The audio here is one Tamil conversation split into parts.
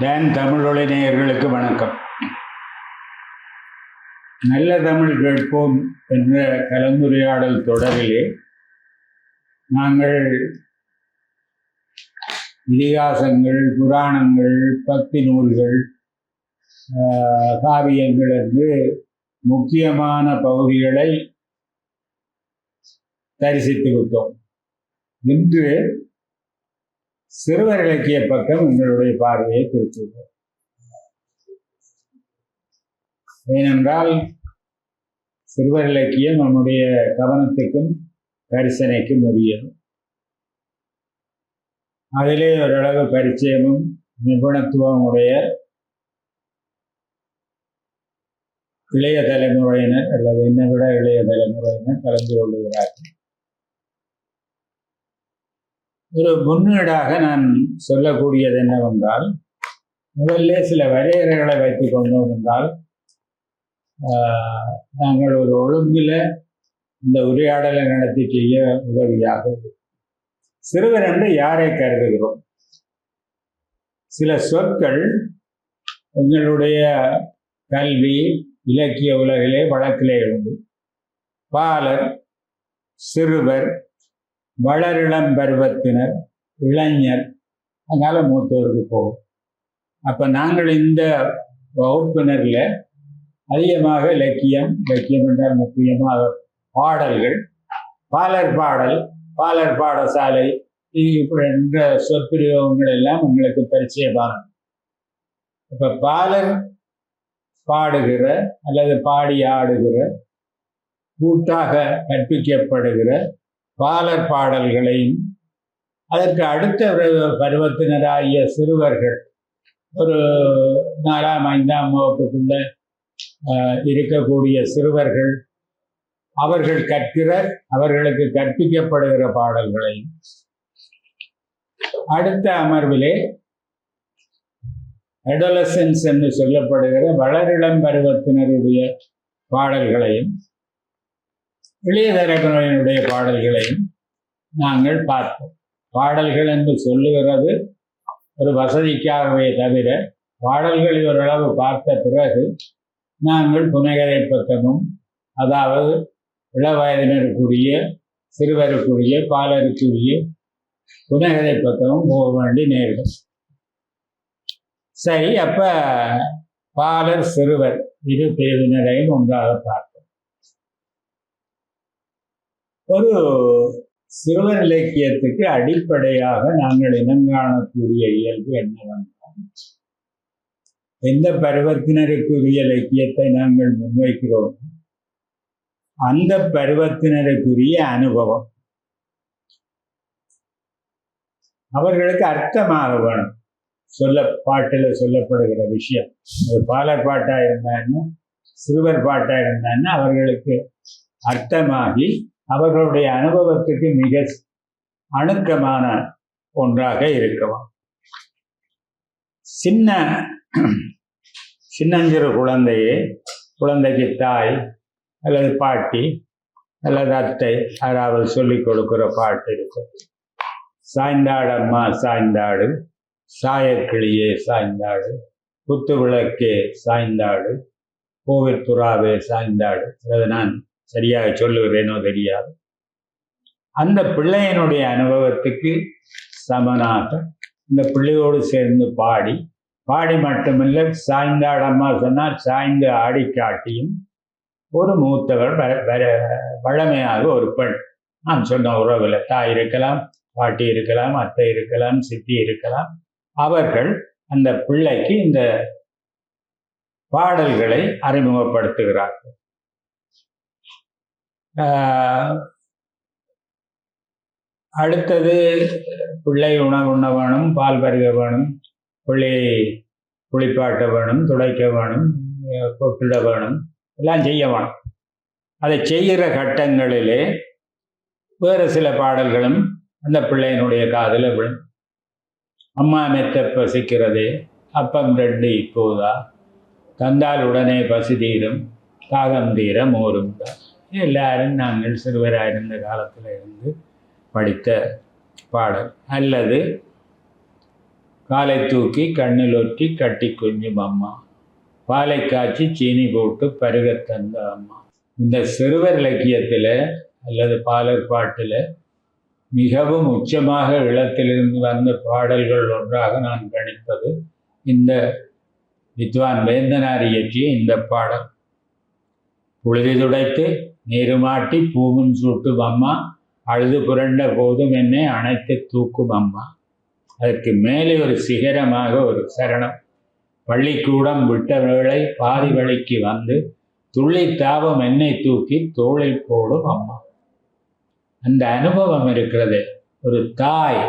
டான் தமிழொலி நேயர்களுக்கு வணக்கம். நல்ல தமிழ் கேட்போம் என்ற கலந்துரையாடல் தொடரிலே நாங்கள் இதிகாசங்கள், புராணங்கள், பக்தி நூல்கள், காவியங்கள் என்று முக்கியமான பகுதிகளை தரிசித்து விட்டோம். இன்று சிறுவர் இலக்கிய பக்கம் எங்களுடைய பார்வையை திருத்துவோம். ஏனென்றால் சிறுவர் இலக்கியம் நம்முடைய கவனத்துக்கும் கரிசனைக்கும் உரியது. அதிலே ஓரளவு பரிச்சயமும் நிபுணத்துவம் உடைய இளைய தலைமுறையினர் அல்லது என்னை விட இளைய தலைமுறையினர் கலந்து கொள்ளுகிறார்கள். ஒரு முன்னீடாக நான் சொல்லக்கூடியது என்னவென்றால், முதல்ல சில வரையறைகளை வைத்துக் கொண்டோம் என்றால் நாங்கள் ஒரு ஒழுங்கில் இந்த உரையாடலை நடத்தி செய்ய உதவியாக. சிறுவர் என்று யாரை கருதுகிறோம்? சில சொற்கள் எங்களுடைய கல்வி இலக்கிய உலகிலே வழக்கிலே உண்டு. பாலர், சிறுவர், வளரிளம் பருவத்தினர், இளைஞர், அதனால மூத்தோருக்கு போகும். அப்போ நாங்கள் இந்த வகுப்பினரில் அதிகமாக இலக்கியம் என்றால் முக்கியமாக பாடல்கள், பாலர் பாடல், பாலர் பாடசாலை என்ற சொற்பிரயோகங்கள் எல்லாம் எங்களுக்கு பரிச்சயமானது. இப்போ பாலர் பாடுகிற அல்லது பாடி ஆடுகிற, கூட்டாக கற்பிக்கப்படுகிற பாலர் பாடல்களையும், அதற்கு அடுத்த பருவத்தினராகிய சிறுவர்கள் ஒரு 4ஆம் 5ஆம் வகுப்புக்குள்ள இருக்கக்கூடிய சிறுவர்கள், அவர்கள் கற்கிற, அவர்களுக்கு கற்பிக்கப்படுகிற பாடல்களையும், அடுத்த அமர்விலே அடோலசன்ஸ் என்று சொல்லப்படுகிற வளரிளம் பருவத்தினருடைய பாடல்களையும், இளைய தலைமுறையினுடைய பாடல்களையும் நாங்கள் பார்த்தோம். பாடல்கள் என்று சொல்லுகிறது ஒரு வசதிக்காகவே தவிர, பாடல்களை ஓரளவு பார்த்த பிறகு நாங்கள் புனைகதை பக்கமும், அதாவது இளவயதினருக்குரிய, சிறுவருக்குரிய, பாலருக்குரிய புனைகதை பக்கமும் போக வேண்டி நேரிடும். சரி, அப்ப பாலர், சிறுவர் இரு பிரிவினரையும் ஒன்றாக பார்த்தோம். ஒரு சிறுவர் இலக்கியத்துக்கு அடிப்படையாக நாங்கள் இனங்காணக்கூடிய இயல்பு என்னவென்றால், எந்த பருவத்தினருக்குரிய இலக்கியத்தை நாங்கள் முன்வைக்கிறோம் அந்த பருவத்தினருக்குரிய அனுபவம் அவர்களுக்கு அர்த்தமாக வேணும். பாட்டில் சொல்லப்படுகிற விஷயம், அது பாலர் பாட்டா இருந்தான்னு, சிறுவர் பாட்டா இருந்தான்னு அவர்களுக்கு அர்த்தமாகி அவர்களுடைய அனுபவத்துக்கு மிக அணுக்கமான ஒன்றாக இருக்கலாம். சின்னஞ்சிறு குழந்தைக்கு தாய் அல்லது பாட்டி அல்லது அத்தை யாராவது சொல்லிக் கொடுக்கிற பாட்டு இருக்கும். சாய்ந்தாடு அம்மா சாய்ந்தாடு, சாயக்கிளியே சாய்ந்தாடு, குத்து விளக்கே சாய்ந்தாடு, கோவிற்புறாவே சாய்ந்தாடு. அதை நான் சரியாக சொல்லுகிறேனோ தெரியாது. அந்த பிள்ளையினுடைய அனுபவத்துக்கு சமனாக இந்த பிள்ளையோடு சேர்ந்து பாடி மட்டுமில்லை, சாய்ந்தாடம்மா சொன்னால் சாய்ந்து ஆடி காட்டியும் ஒரு மூத்தவர் வழமையாக ஒரு பெண், நான் சொன்ன உறவில் தாய் இருக்கலாம், பாட்டி இருக்கலாம், அத்தை இருக்கலாம், சித்தி இருக்கலாம், அவர்கள் அந்த பிள்ளைக்கு இந்த பாடல்களை அறிமுகப்படுத்துகிறார்கள். அடுத்தது பிள்ளை உண வேணும், பால் பருக வேணும், பிள்ளையை குளிப்பாட்ட வேணும், துடைக்க வேணும், கொட்டிட வேணும், எல்லாம் செய்ய வேணும். அதை செய்கிற கட்டங்களிலே வேறு சில பாடல்களும் அந்த பிள்ளையினுடைய காதில் விழும். அம்மா மெத்த பசிக்கிறதே, அப்பம் ரெண்டு இப்போதா, தந்தால் உடனே பசி தீரும், தாகம் தீர மோரும் தான். எல்லாரும் நாங்கள் சிறுவராக இருந்த காலத்தில் இருந்து படித்த பாடல். அல்லது காலை தூக்கி கண்ணில் ஒற்றி கட்டி கொஞ்சம் அம்மா, பாலை காய்ச்சி சீனி போட்டு பருகத் தந்த அம்மா. இந்த சிறுவர் இலக்கியத்தில் அல்லது பாலர் பாட்டில் மிகவும் உச்சமாக ஈழத்திலிருந்து வந்த பாடல்கள் ஒன்றாக நான் கணிப்பது இந்த வித்வான் வேந்தனார் இயற்றிய இந்த பாடல். புழுதி துடைத்து நீருமாட்டி பூவும் சூட்டும் அம்மா, அழுது புரண்ட போதும் என்னை அணைத்து தூக்கும் அம்மா. அதற்கு மேலே ஒரு சிகரமாக ஒரு சரணம். பள்ளிக்கூடம் விட்ட வேளை பாதி வழிக்கு வந்து துள்ளி தாபம் என்னை தூக்கி தோளில் போடும் அம்மா. அந்த அனுபவம் இருக்கிறது. ஒரு தாய்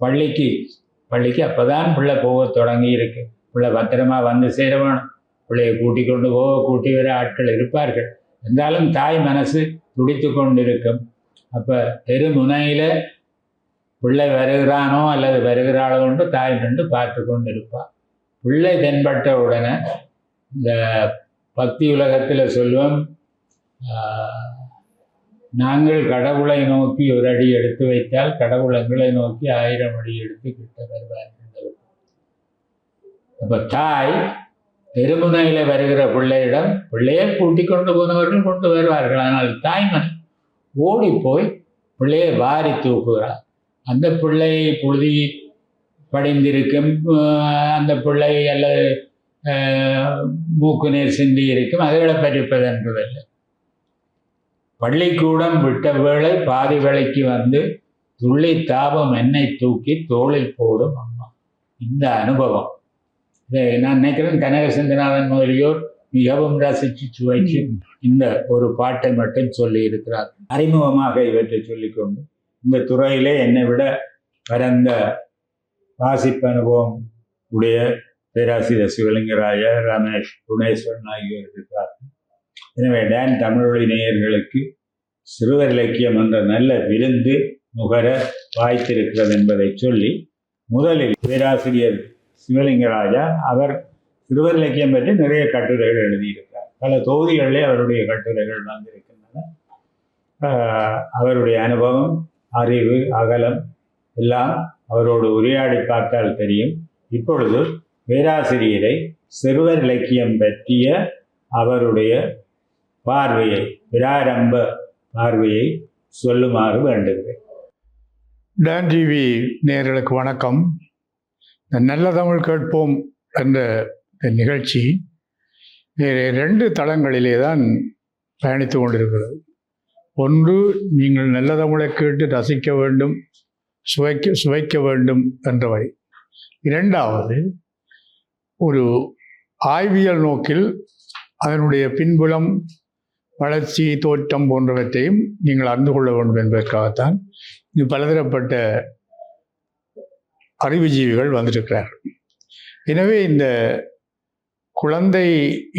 பள்ளிக்கு அப்போதான் பிள்ளை போக தொடங்கி இருக்கு. பிள்ளை பத்திரமா வந்து சேர வேணும். பிள்ளையை கூட்டி கொண்டு போக கூட்டி வர ஆட்கள் இருப்பார்கள். என்றாலும் தாய் மனசு துடித்து கொண்டிருக்கும். அப்போ தெருமுனையில் பிள்ளை வருகிறானோ அல்லது வருகிறாளோ என்று தாய் நின்று பார்த்து கொண்டு இருப்பாள். பிள்ளை தென்பட்ட உடனே இந்த பக்தி உலகத்தில் சொல்லுவோம், நாங்கள் கடவுளை நோக்கி ஒரு அடி எடுத்து வைத்தால் கடவுள் எங்களை நோக்கி 1000 அடி எடுத்து கிட்ட வருவார். அப்போ தாய் தெருமுனையில் வருகிற பிள்ளையிடம் பிள்ளையை கூட்டி கொண்டு போனவர்கள் கொண்டு வருவார்கள். ஆனால் தாய்மன் ஓடி போய் பிள்ளையை வாரி தூக்குகிறார். அந்த பிள்ளையை புழுதி படிந்திருக்கும், அந்த பிள்ளை அல்லது மூக்கு நீர் சிந்தி இருக்கும், அதுகளை பறிப்பது என்பதில்லை. பள்ளிக்கூடம் விட்ட வேளை பாதி வேளைக்கு வந்து துள்ளி தாபம் என்னை தூக்கி தோளில் போடும் அம்மா. இந்த அனுபவம் நான் நினைக்கிறேன் கனகசந்திரநாதன் முதலியோர் மிகவும் ரசித்து சுவைச்சு இந்த ஒரு பாட்டை மட்டும் சொல்லி இருக்கிறார். அறிமுகமாக இவற்றை சொல்லிக்கொண்டு இந்த துறையிலே என்னை விட பரந்த வாசிப்பு அனுபவம் உடைய பேராசிரியர் சிவலிங்கராய, ரமேஷ், குணேஸ்வரன் ஆகியோர் இருக்கிறார்கள். எனவே டான் தமிழொலி நேயர்களுக்கு சிறுவர் இலக்கியம் என்ற நல்ல விருந்து நுகர வாய்த்திருக்கிறது என்பதை சொல்லி, முதலில் பேராசிரியர் சிவலிங்கராஜா அவர் சிறுவர் இலக்கியம் பற்றி நிறைய கட்டுரைகள் எழுதியிருக்கிறார். பல தொகுதிகளிலே அவருடைய கட்டுரைகள் வந்திருக்கின்றன. அவருடைய அனுபவம், அறிவு, அகலம் எல்லாம் அவரோடு உரையாடி பார்த்தால் தெரியும். இப்பொழுது பேராசிரியரை சிறுவர் இலக்கியம் பற்றிய அவருடைய பார்வையை, பிராரம்ப பார்வையை சொல்லுமாறு வேண்டுகிறேன். டான் டிவி நேயர்களுக்கு வணக்கம். நல்ல தமிழ் கேட்போம் என்ற நிகழ்ச்சி 2 தளங்களிலே தான் பயணித்து கொண்டிருக்கிறது. ஒன்று, நீங்கள் நல்ல தமிழை கேட்டு ரசிக்க வேண்டும், சுவைக்க வேண்டும் என்றவை. 2வது, ஒரு ஆய்வியல் நோக்கில் அதனுடைய பின்புலம், வளர்ச்சி, தோற்றம் போன்றவற்றையும் நீங்கள் அறிந்து கொள்ள வேண்டும் என்பதற்காகத்தான் இது பலதரப்பட்ட அறிவுஜீவிகள் வந்திருக்கிறார்கள். எனவே இந்த குழந்தை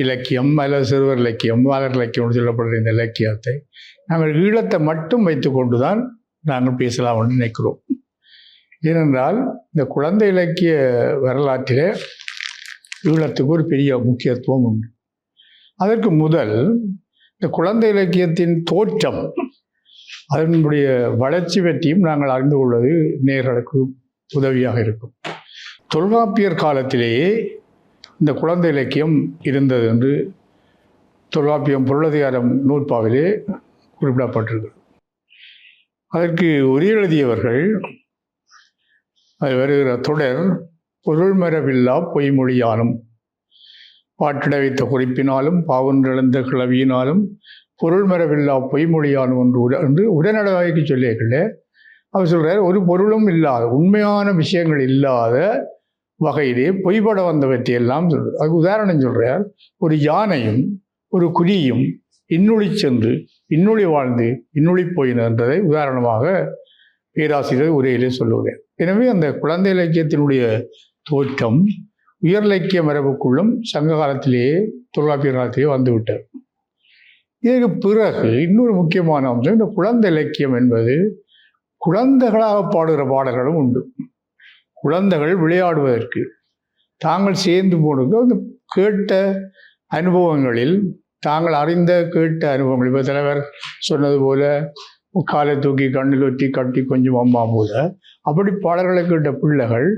இலக்கியம் அல்லது சிறுவர் இலக்கியம், வாகர் இலக்கியம் சொல்லப்படுற இந்த இலக்கியத்தை நாங்கள் ஈழத்தை மட்டும் வைத்து கொண்டு தான் நாங்கள் பேசலாம் என்று நினைக்கிறோம். ஏனென்றால் இந்த குழந்தை இலக்கிய வரலாற்றிலே ஈழத்துக்கு ஒரு பெரிய முக்கியத்துவம் உண்டு. அதற்கு முதல் இந்த குழந்தை இலக்கியத்தின் தோற்றம், அதனுடைய வளர்ச்சி பற்றியும் நாங்கள் அறிந்து கொள்வது நேயர்களுக்கு உதவியாக இருக்கும். தொல்காப்பியர் காலத்திலேயே இந்த குழந்தை இலக்கியம் இருந்தது என்று தொல்காப்பியம் பொருளதிகாரம் நூற்பாவிலே குறிப்பிடப்பட்டிருக்கிறது. அதற்கு உரை எழுதியவர்கள் அது வருகிற தொடர், பொருள் மரபில்லா பொய்மொழியாலும் பாட்டிட வைத்த குறிப்பினாலும் பாவொன்றெழுந்த கிளவியினாலும் பொருள் மரபில்லா பொய்மொழியாலும் என்று உடனடியாக சொல்லியிருக்கல. அவர் சொல்கிறார், ஒரு பொருளும் இல்லாத, உண்மையான விஷயங்கள் இல்லாத வகையிலே பொய்பட வந்தவற்றையெல்லாம் சொல்கிறார். அதுக்கு உதாரணம் சொல்கிறார், ஒரு யானையும் ஒரு குதியும் இன்னொழி சென்று இன்னொழி வாழ்ந்து இன்னொழி போயின என்றதை உதாரணமாக பேராசிரியர் உரையிலே சொல்லுகிறார். எனவே அந்த குழந்தை இலக்கியத்தினுடைய தோற்றம் உயர் இலக்கிய மரபுக்குள்ளும் சங்க காலத்திலேயே தொல்காப்பியர் காலத்திலேயே வந்துவிட்டார். இதற்கு பிறகு இன்னொரு முக்கியமான அம்சம், இந்த குழந்தை இலக்கியம் என்பது குழந்தைகளாக பாடுகிற பாடல்களும் உண்டு. குழந்தைகள் விளையாடுவதற்கு தாங்கள் சேர்ந்து போடுங்க அந்த கேட்ட அனுபவங்களில், தாங்கள் அறிந்த கேட்ட அனுபவங்கள், இப்போ தலைவர் சொன்னது போல காலை தூக்கி கண்ணில் ஒற்றி கட்டி கொஞ்சம் அம்மா போல, அப்படி பாடல்களை கேட்ட பிள்ளைகள்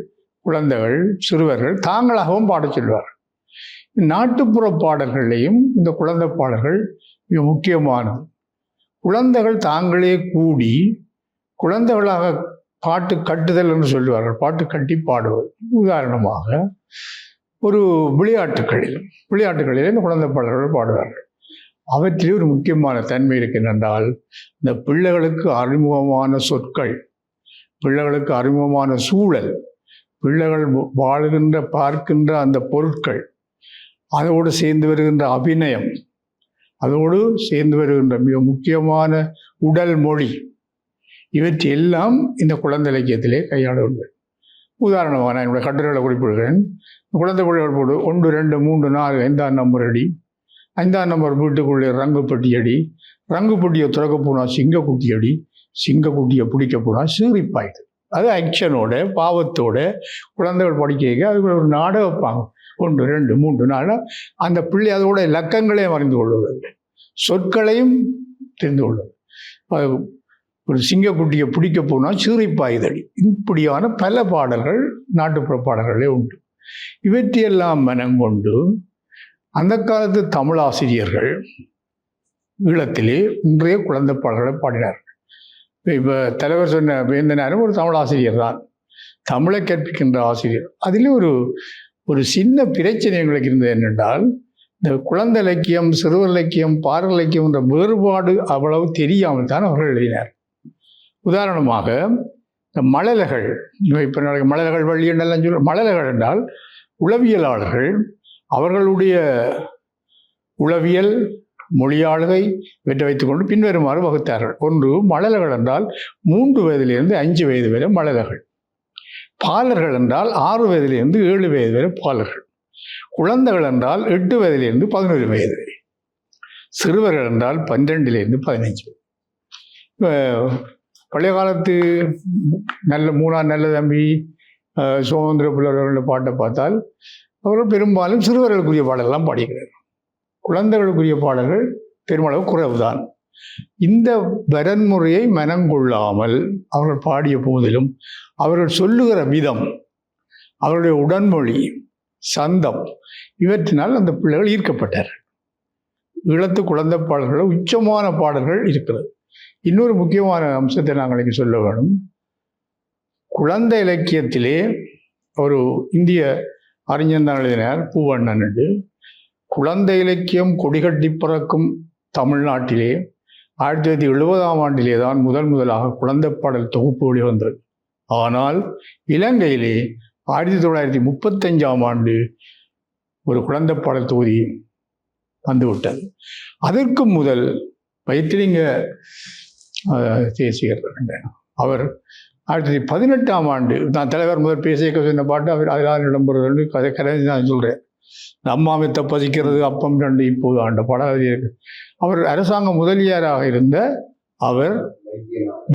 குழந்தைகள் சிறுவர்கள் தாங்களாகவும் பாடச் சொல்வார்கள். நாட்டுப்புற பாடல்களையும் இந்த குழந்தை பாடல்கள் மிக முக்கியமானது. குழந்தைகள் தாங்களே கூடி குழந்தைகளாக பாட்டு கட்டுதல் என்று சொல்லுவார்கள், பாட்டு கட்டி பாடுவது. உதாரணமாக ஒரு விளையாட்டுகளில் இந்த குழந்தை பாடல்கள் பாடுவார்கள். அவற்றிலே ஒரு முக்கியமான தன்மை இருக்கின்றால், இந்த பிள்ளைகளுக்கு அறிமுகமான சொற்கள், பிள்ளைகளுக்கு அறிமுகமான சூழல், பிள்ளைகள் வாழுகின்ற பார்க்கின்ற அந்த பொருட்கள், அதோடு சேர்ந்து வருகின்ற அபிநயம், அதோடு சேர்ந்து வருகின்ற மிக முக்கியமான உடல் மொழி, இவற்றையெல்லாம் இந்த குழந்தை இலக்கியத்திலே கையாளவில்லை. உதாரணமாக நான் என்னுடைய கட்டுரைகளை குறிப்பிடுகிறேன். குழந்தை பிள்ளைகள் போடு 1, 2, 3, 4 5ஆம் நம்பர் அடி, 5ஆம் நம்பர் வீட்டுக்குள்ளே ரங்குப்பட்டி அடி, ரங்குப்பட்டியை துறக்க போனால் சிங்கக்குட்டி அடி, சிங்கக்குட்டியை பிடிக்க போனால் சீரிப்பாய்து. அது ஆக்ஷனோட பாவத்தோட குழந்தைகள் படிக்க அது ஒரு நாடகம் வைப்பாங்க. 1, 2, 3, 4 அந்த பிள்ளை அதோட இலக்கங்களையும் அறிந்து கொள்வது, சொற்களையும் தெரிந்து கொள்வது. ஒரு சிங்கக்குட்டியை பிடிக்க போனால் சீரிப்பாய்தடி, இப்படியான பல பாடல்கள் நாட்டுப்புற பாடல்களே உண்டு. இவற்றையெல்லாம் மனங்கொண்டு அந்த காலத்து தமிழாசிரியர்கள் ஈழத்திலே இன்றைய குழந்தை பாடல்களை பாடினார்கள். இப்போ தலைவர் சொன்ன வேந்தனாரும் ஒரு தமிழாசிரியர் தான், தமிழை கற்பிக்கின்ற ஆசிரியர். அதிலே ஒரு சின்ன பிரச்சனை எங்களுக்கு இருந்தது என்னென்றால், இந்த குழந்தை இலக்கியம், சிறுவர் இலக்கியம், பாடல் இலக்கியம் என்ற வேறுபாடு அவ்வளவு தெரியாமல் தான் அவர்கள் எழுதினார். உதாரணமாக இந்த மழலைகள், இப்போ மழலைகள் வழி என்றெல்லாம் சொல்ல, மழலைகள் என்றால் உளவியலாளர்கள் அவர்களுடைய உளவியல் மொழியாளுகை இவற்றை வைத்துக்கொண்டு பின்வருமாறு வகுத்தார்கள். 1, மழலைகள் என்றால் 3 வயதிலிருந்து 5 வயது வரை மழலைகள். பாலர்கள் என்றால் 6 வயதிலிருந்து 7 வயது வரை பாலர்கள். குழந்தைகள் என்றால் 8 வயதிலிருந்து 11 வயது வரை. சிறுவர்கள் என்றால் 12லிருந்து 15. பழைய காலத்து நல்ல 3ஆம் நல்ல தம்பி, சுதந்திர புலவர்களோட பாட்டை பார்த்தால் அவர்கள் பெரும்பாலும் சிறுவர்களுக்குரிய பாடல்கள்லாம் பாடிக்கிறார்கள். குழந்தைகளுக்குரிய பாடல்கள் பெருமளவு குறைவுதான். இந்த வரன்முறையை மனங்கொள்ளாமல் அவர்கள் பாடிய போதிலும் அவர்கள் சொல்லுகிற விதம், அவருடைய உடன்மொழி, சந்தம், இவற்றினால் அந்த பிள்ளைகள் ஈர்க்கப்பட்டார்கள். ஈழத்து குழந்தை பாடல்களில் உச்சமான பாடல்கள் இருக்கிறது. இன்னொரு முக்கியமான அம்சத்தை நாங்கள் இங்கே சொல்ல வேணும். குழந்தை இலக்கியத்திலே ஒரு இந்திய அறிஞர் தான் எழுதினார், பூவண்ணன் என்று. குழந்தை இலக்கியம் கொடிகட்டி பிறக்கும் தமிழ்நாட்டிலே 1970ஆம் ஆண்டிலே தான் முதலாக குழந்தை பாடல் தொகுப்பு வெளிவந்தது. ஆனால் இலங்கையிலே 1935ஆம் ஆண்டு ஒரு குழந்தை பாடல் தொகுதி வந்துவிட்டது. அதற்கு முதல் வைத்திலிங்க தேசியர் அவர் 1918ஆம் ஆண்டு நான் தலைவர் முதல் பேசிய சொன்ன பாட்டு அவர் அதனால் இடம்பெறுவது கதை நான் சொல்கிறேன். அம்மாவை தப்பதிக்கிறது அப்பம் 2 இப்போது ஆண்ட பாடல் இருக்கு. அவர் அரசாங்க முதலியாராக இருந்த அவர்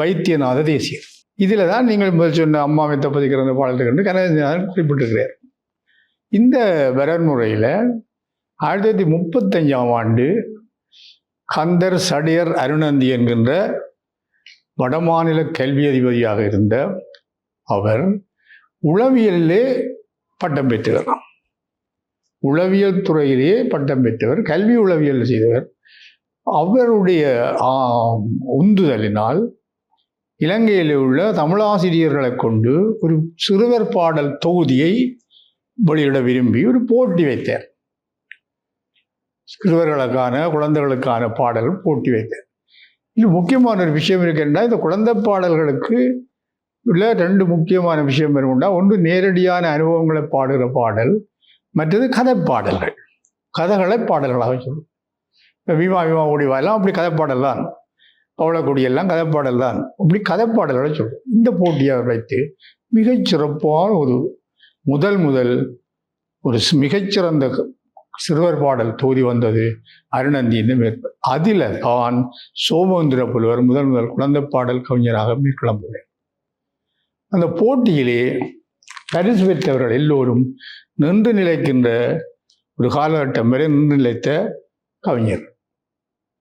வைத்தியநாத தேசியர். இதில் தான் நீங்கள் முதல் சொன்ன அம்மாவை தப்பதிக்கிற பாடல் என்று கனகநாதன் குறிப்பிட்டிருக்கிறார். இந்த வரன்முறையில் 1935ஆம் ஆண்டு கந்தர் சடையர் அருணந்தி என்கின்ற வடமாநில கல்வி அதிபதியாக இருந்த அவர் உளவியலிலே பட்டம் பெற்றவர். உளவியல் துறையிலேயே பட்டம் பெற்றவர், கல்வி உளவியல் செய்தவர். அவருடைய உந்துதலினால் இலங்கையில் உள்ள தமிழாசிரியர்களை கொண்டு ஒரு சிறுவர் பாடல் தொகுதியை வெளியிட விரும்பி ஒரு போட்டி வைத்தார். சிறுவர்களுக்கான குழந்தைகளுக்கான பாடல் போட்டி வைத்தார். இது முக்கியமான ஒரு விஷயம் இருக்கின்றா, இந்த குழந்தை பாடல்களுக்கு உள்ள 2 முக்கியமான விஷயம் வரும்னா, ஒன்று நேரடியான அனுபவங்களை பாடுகிற பாடல், மற்றது கதை பாடல்கள். கதைகளை பாடல்களாக சொல்லும். இப்போ வீமா ஓடிவா எல்லாம் அப்படி கதைப்பாடல் தான், பவளக்கொடியெல்லாம் கதைப்பாடல் தான், அப்படி கதைப்பாடல்களை சொல்லும். இந்த போட்டியை வைத்து மிகச்சிறப்பான ஒரு முதல் ஒரு மிகச்சிறந்த சிறுவர் பாடல் தொகுதி வந்தது அருணந்தின்னு மேற்ப. அதில் தான் சோமேந்திர புலவர் முதல் குழந்தை பாடல் கவிஞராக மேற்கிளம்புகிறார். அந்த போட்டியிலே பரிசு பெற்றவர்கள் எல்லோரும் நின்று நிலைக்கின்ற ஒரு காலகட்டம் வரை நின்று நிலைத்த கவிஞர்,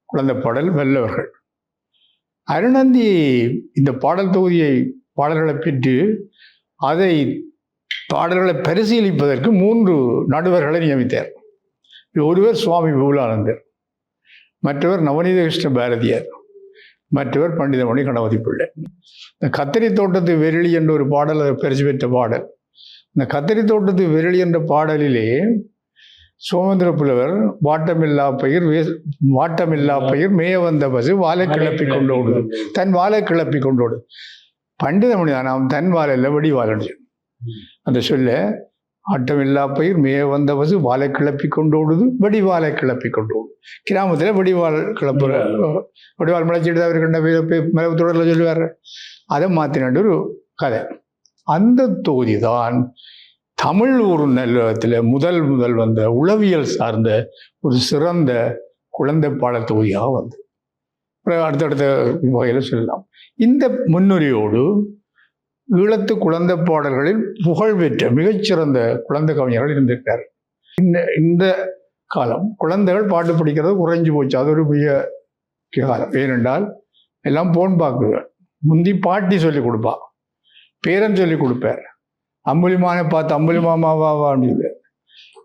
குழந்தை பாடல் வல்லவர்கள். அருணந்தி இந்த பாடல் தொகுதியை பாடல்களை பெற்று அதை பாடல்களை பரிசீலிப்பதற்கு 3 நடுவர்களை நியமித்தார். ஒருவர் சுவாமி விபுலானந்தர், மற்றவர் நவநீத கிருஷ்ண பாரதியார், மற்றவர் பண்டிதமணி கணபதி பிள்ளை. இந்த கத்திரி தோட்டத்து வெறிலி என்ற ஒரு பாடல் பரிசு பெற்ற பாடல். இந்த கத்திரி தோட்டத்து வெறிலி என்ற பாடலிலே சோமேந்திர புலவர் வாட்டமில்லா பயிர் மேய வந்த பசு வாழை கிளப்பி கொண்டோடு, தன் வாழை கிளப்பி கொண்டோடு. பண்டிதமணி தான் நாம் தன் வாழை இல்லை வெடிவாழன்னு அந்த சொல்ல, ஆட்டமில்லா பயிர் மேய வந்த பசு வாழை கிளப்பி கொண்டோடுது வெடிவாழை கிளப்பி கொண்டோடு. கிராமத்தில் வெடிவாள் கிளப்புற வெடிவாள் முளைச்சிட்டு அவர் கண்ட மரபு தொடரில் சொல்லுவார். அதை மாற்றினாண்டு ஒரு கதை. அந்த தொகுதி தான் தமிழ் ஊர் நிலையத்தில் முதல் வந்த உளவியல் சார்ந்த ஒரு சிறந்த குழந்தை பாடல் தொகுதியாக வந்து அடுத்தடுத்த வகையில் சொல்லலாம். இந்த முன்னுரையோடு ஈழத்து குழந்தை பாடல்களில் புகழ்பெற்ற மிகச்சிறந்த குழந்தை கவிஞர்கள் இருந்திருக்கார். இந்த காலம் குழந்தைகள் பாட்டு படிக்கிறது குறைஞ்சு போச்சு. அது ஒரு மிக காலம். ஏனென்றால் எல்லாம் போன் பார்க்குங்க. முந்தி பாட்டி சொல்லி கொடுப்பா, பேரன் சொல்லி கொடுப்பார். அம்புலிமானை பார்த்து அம்புலி மாமாவான்னு சொல்லுவார்.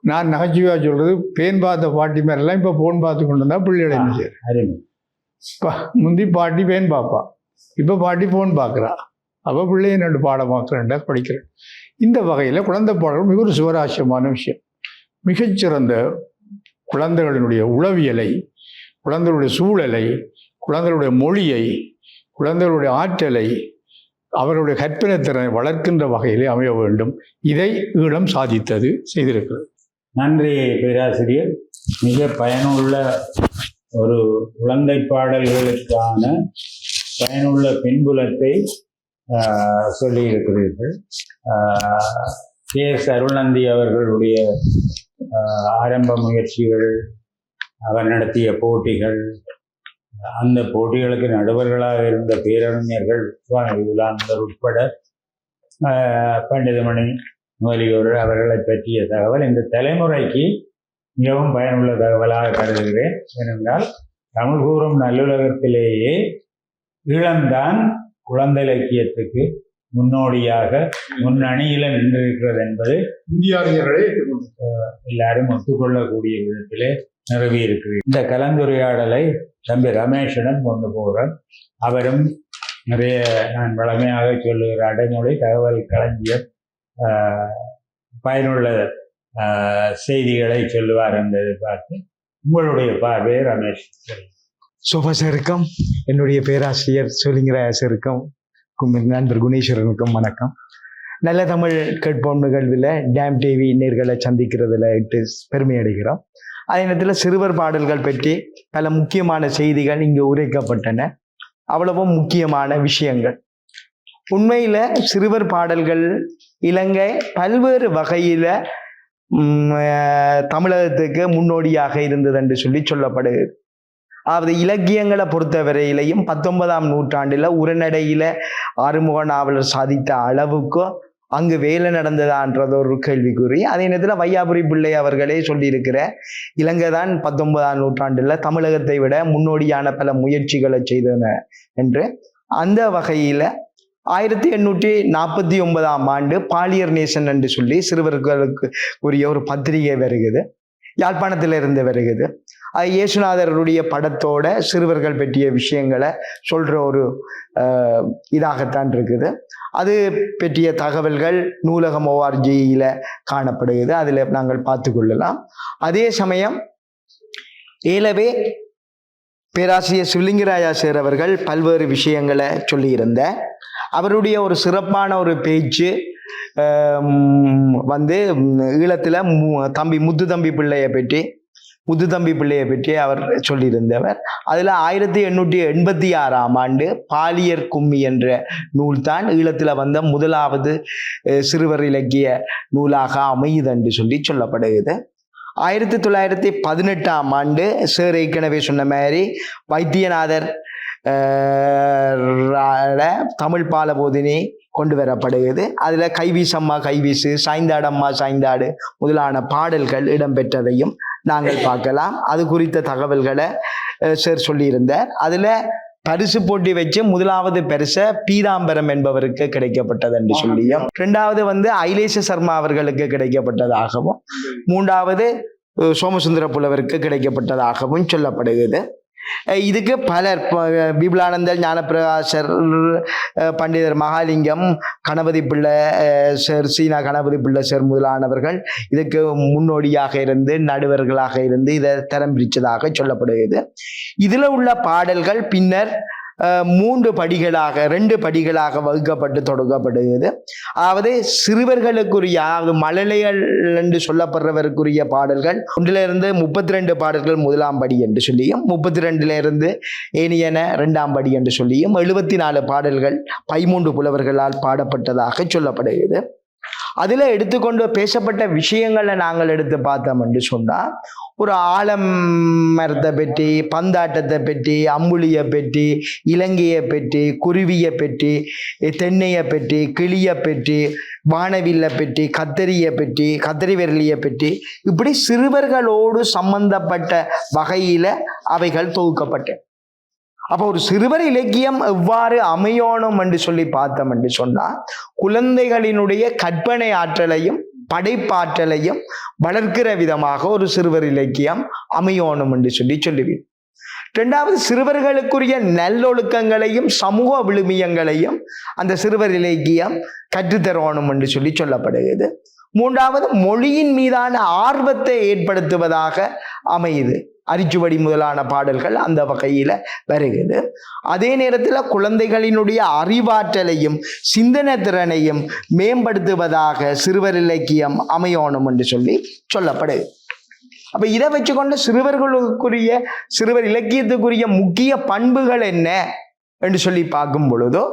நான் நகைச்சுவையாக சொல்றது, பேன் பார்த்த பாட்டி மேரெல்லாம் இப்போ போன் பார்த்து கொண்டு வந்தா பிள்ளைகளை என்ன செய்யுது. முந்தி பாட்டி பேன் பார்ப்பா, இப்போ பாட்டி போன் பார்க்குறா. அப்போ பிள்ளைய 2 பாடமாக்குறேன்டா படிக்கிறேன். இந்த வகையில் குழந்தை பாடல்கள் மிக ஒரு சுவராசியமான விஷயம். மிகச்சிறந்த குழந்தைகளினுடைய உளவியலை, குழந்தைகளுடைய சூழலை, குழந்தைகளுடைய மொழியை, குழந்தைகளுடைய ஆற்றலை, அவர்களுடைய கற்பனை திறனை வளர்க்கின்ற வகையிலே அமைய வேண்டும். இதை ஈழம் சாதித்தது, செய்திருக்கிறது. நன்றி பேராசிரியர். மிக பயனுள்ள ஒரு குழந்தை பாடல்களுக்கான பயனுள்ள பின்புலத்தை சொல்லியிருக்கிறீர்கள். கே.எஸ். அருள்நந்தி அவர்களுடைய ஆரம்ப முயற்சிகள், அவர் நடத்திய போட்டிகள், அந்த போட்டிகளுக்கு நடுவர்களாக இருந்த பேரறிஞர்கள் சுவாமி விபுலானந்தர் உட்பட பண்டிதமணி முதலியோர் அவர்களை பற்றிய தகவல் இந்த தலைமுறைக்கு மிகவும் பயனுள்ள தகவலாக கருதுகிறேன். ஏனென்றால் தமிழ் கூறும் நல்லுலகத்திலேயே ஈழம்தான் குழந்தை இலக்கியத்துக்கு முன்னோடியாக முன்னணியில நின்றிருக்கிறது என்பது இந்திய அறிஞர்களே எல்லாரும் ஒத்துக்கொள்ளக்கூடிய விதத்திலே நிறுவி இருக்கிறது. இந்த கலந்துரையாடலை தம்பி ரமேஷிடம் கொண்டு போகிறேன். அவரும் நிறைய நான் வளமையாக சொல்லுகிற அடைமொழி தகவல் களஞ்சியம் பயனுள்ள செய்திகளை சொல்லுவார் என்பதை பார்த்து உங்களுடைய பார்வை ரமேஷ். சோபா சாருக்கும் என்னுடைய பேராசிரியர் சோலிங்கராய சாருக்கும் நண்பர் குணேஸ்வரனுக்கும் வணக்கம். நல்ல தமிழ் கேட்போம் நிகழ்வில் டேம் டிவி நேர்களை சந்திக்கிறதுல பெருமை அடைகிறோம். அதே நேரத்தில் சிறுவர் பாடல்கள் பற்றி பல முக்கியமான செய்திகள் இங்கு உரைக்கப்பட்டன. அவ்வளவும் முக்கியமான விஷயங்கள். உண்மையில சிறுவர் பாடல்கள் இலங்கை பல்வேறு வகையில தமிழகத்துக்கு முன்னோடியாக இருந்தது என்று சொல்லப்படுகிறது. அதாவது இலக்கியங்களை பொறுத்தவரையிலையும் 19ஆம் நூற்றாண்டுல உரைநடையில ஆறுமுக நாவலர் சாதித்த அளவுக்கு அங்கு வேலை நடந்ததான்றது ஒரு கேள்விக்குறி. அதே நேரத்தில் வையாபுரி பிள்ளை அவர்களே சொல்லியிருக்கிற இலங்கை தான் 19ஆம் நூற்றாண்டுல தமிழகத்தை விட முன்னோடியான பல முயற்சிகளை செய்தன என்று. அந்த வகையில 1849ஆம் ஆண்டு பாலியர் நேசன் என்று சொல்லி சிறுவர்களுக்கு உரிய ஒரு பத்திரிகை வருகிறது, யாழ்ப்பாணத்தில் இருந்து வருகிறது. அது இயேசுநாதருடைய படத்தோட சிறுவர்கள் பற்றிய விஷயங்களை சொல்ற ஒரு இதாகத்தான் இருக்குது. அது பற்றிய தகவல்கள் நூலகம் ORGல காணப்படுகிறது, அதில் நாங்கள் பார்த்து கொள்ளலாம். அதே சமயம் ஏலவே பேராசிரியர் சிவலிங்கராயா சார் அவர்கள் பல்வேறு விஷயங்களை சொல்லியிருந்த அவருடைய ஒரு சிறப்பான ஒரு பேச்சு வந்து ஈழத்தில் தம்பி முத்துத்தம்பி பிள்ளையை பற்றி அவர் சொல்லியிருந்தவர். அதில் 1886ஆம் ஆண்டு பாலியர் கும்மி என்ற நூல் தான் ஈழத்தில் வந்த முதலாவது சிறுவர் இலக்கிய நூலாக அமையுது என்று சொல்லப்படுகிறது. 1918ஆம் ஆண்டு சார் ஏற்கனவே சொன்ன மாதிரி வைத்தியநாதர் தமிழ் பாலபோதினி கொண்டு வரப்படுகிறது. அதில் கைவீசம்மா கைவீசு, சாய்ந்தாடம்மா சாய்ந்தாடு முதலான பாடல்கள் இடம்பெற்றதையும் நாங்கள் பார்க்கலாம். அது குறித்த தகவல்களை சார் சொல்லியிருந்தார். அதில் பரிசு போட்டி வச்சு முதலாவது பரிசை பீதாம்பரம் என்பவருக்கு கிடைக்கப்பட்டது என்று சொல்லியும், இரண்டாவது ஐலேஷ சர்மா அவர்களுக்கு கிடைக்கப்பட்டதாகவும், மூன்றாவது சோமசுந்தர புலவருக்கு கிடைக்கப்பட்டதாகவும் சொல்லப்படுகிறது. இதுக்கு பலர் விபுலானந்தர், ஞானப்பிரகாசர், பண்டிதர் மகாலிங்கம், கணபதி பிள்ளை சார், சீனா கணபதி பிள்ளை சார் முதலானவர்கள் இதுக்கு முன்னோடியாக இருந்து நடுவர்களாக இருந்து இதை தரம் பிரித்ததாக சொல்லப்படுகிறது. இதில் உள்ள பாடல்கள் பின்னர் 2 படிகளாக வகுக்கப்பட்டு தொடங்கப்படுகிறது. அதாவது சிறுவர்களுக்குரிய, அதாவது மழலைகள் என்று சொல்லப்படுறவருக்குரிய பாடல்கள் 1 32 பாடல்கள் 1ஆம் படி என்று சொல்லியும், 32 ஏனியன 2ஆம் படி என்று சொல்லியும், 74 பாடல்கள் 13 புலவர்களால் பாடப்பட்டதாக சொல்லப்படுகிறது. அதில் எடுத்துக்கொண்டு பேசப்பட்ட விஷயங்களை நாங்கள் எடுத்து பார்த்தோம் என்று சொன்னால், ஒரு ஆலமரத்தை பற்றி, பந்தாட்டத்தை பற்றி, அம்புலியை பற்றி, இலங்கையை பற்றி, குருவியை பற்றி, தென்னையை பற்றி, கிளியை பற்றி, வானவில்லை பற்றி, கத்தரியை பற்றி, கத்தரி விரலியை பற்றி, இப்படி சிறுவர்களோடு சம்பந்தப்பட்ட வகையில் அவைகள் தொகுக்கப்பட்ட. அப்போ ஒரு சிறுவர் இலக்கியம் எவ்வாறு அமையணும் என்று சொல்லி பார்த்தோம் என்று சொன்னால், குழந்தைகளினுடைய கற்பனை ஆற்றலையும் படைப்பாற்றலையும் வளர்க்கிற விதமாக ஒரு சிறுவர் இலக்கியம் அமையணும் என்று சொல்லுவேன். இரண்டாவது, சிறுவர்களுக்குரிய நல்லொழுக்கங்களையும் சமூக விழுமியங்களையும் அந்த சிறுவர் இலக்கியம் கற்றுத்தரணும் என்று சொல்லப்படுகிறது. மூன்றாவது, மொழியின் மீதான ஆர்வத்தை ஏற்படுத்துவதாக அமையுது. அரிச்சுவடி முதலான பாடல்கள் அந்த வகையில் வருகிறது. அதே நேரத்தில் குழந்தைகளினுடைய அறிவாற்றலையும் சிந்தனை திறனையும் மேம்படுத்துவதாக சிறுவர் இலக்கியம் அமையணும் என்று சொல்லப்படுது. அப்ப இதை வச்சுக்கொண்டு சிறுவர் இலக்கியத்துக்குரிய முக்கிய பண்புகள் என்ன என்று பார்க்கும் பொழுதோ,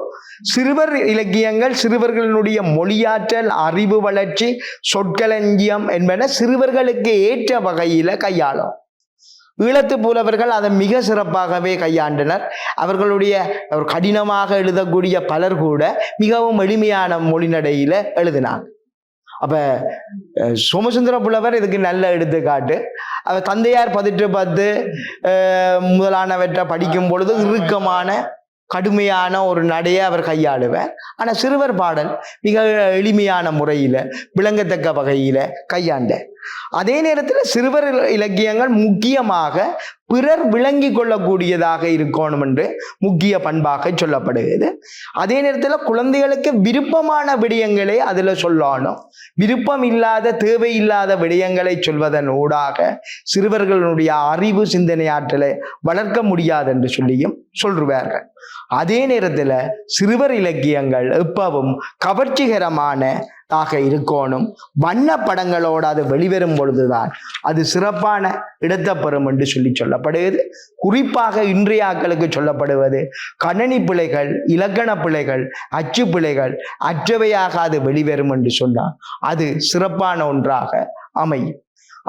சிறுவர் இலக்கியங்கள் சிறுவர்களினுடைய மொழியாற்றல், அறிவு வளர்ச்சி, சொற்களஞ்சியம் என்பன சிறுவர்களுக்கு ஏற்ற வகையில கையாளும். ஈழத்து புலவர்கள் அதை மிக சிறப்பாகவே கையாண்டனர். அவர்களுடைய ஒரு கடினமாக எழுதக்கூடிய பலர் கூட மிகவும் எளிமையான மொழிநடையில எழுதினாங்க. அப்ப சோமசுந்தர புலவர் இதுக்கு நல்ல எடுத்துக்காட்டு. அவர் தந்தையார் 1810 முதலானவற்றை படிக்கும் பொழுது இறுக்கமான கடுமையான ஒரு நடையை அவர் கையாளுவார். ஆனா சிறுவர் பாடல் மிக எளிமையான முறையில விளங்கத்தக்க வகையில கையாண்ட. அதே நேரத்தில் சிறுவர் இலக்கியங்கள் முக்கியமாக பிறர் விளங்கி கொள்ளக்கூடியதாக இருக்கணும் என்று முக்கிய பண்பாக சொல்லப்படுகிறது. அதே நேரத்தில் குழந்தைகளுக்கு விருப்பமான விடயங்களை அதுல சொல்லணும். விருப்பம் இல்லாத, தேவையில்லாத விடயங்களை சொல்வதன் ஊடாக சிறுவர்களுடைய அறிவு சிந்தனை ஆற்றலை வளர்க்க முடியாது என்று சொல்லுவார்கள். அதே நேரத்தில் சிறுவர் இலக்கியங்கள் எப்பவும் கவர்ச்சிகரமானதாக இருக்கணும். வண்ண படங்களோடு அது வெளிவரும் பொழுதுதான் அது சிறப்பான இடத்தை பெறும் என்று சொல்லப்படுகிறது. குறிப்பாக இன்றைய ஆக்களுக்கு சொல்லப்படுவது கணனி பிழைகள், இலக்கண பிழைகள், அச்சு பிழைகள் அற்றவையாக அது வெளிவரும் என்று சொன்னால் அது சிறப்பான ஒன்றாக அமையும்.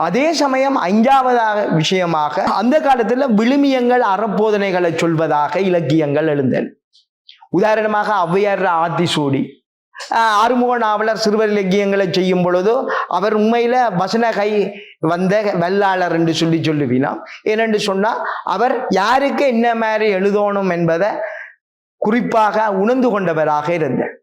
அதே சமயம் 5வது விஷயமாக அந்த காலத்துல விழுமியங்கள், அறப்போதனைகளை சொல்வதாக இலக்கியங்கள் எழுந்தன. உதாரணமாக ஔவையார் ஆத்திசூடி, ஆறுமுக நாவலர் சிறுவர் இலக்கியங்களை செய்யும் பொழுதோ அவர் உண்மையில வசனகை வந்த வெள்ளாளர் என்று சொல்லுவீனாம். ஏனென்று சொன்னா அவர் யாருக்கு என்ன மாதிரி எழுதணும் என்பதை குறிப்பாக உணர்ந்து கொண்டவராக இருந்தார்.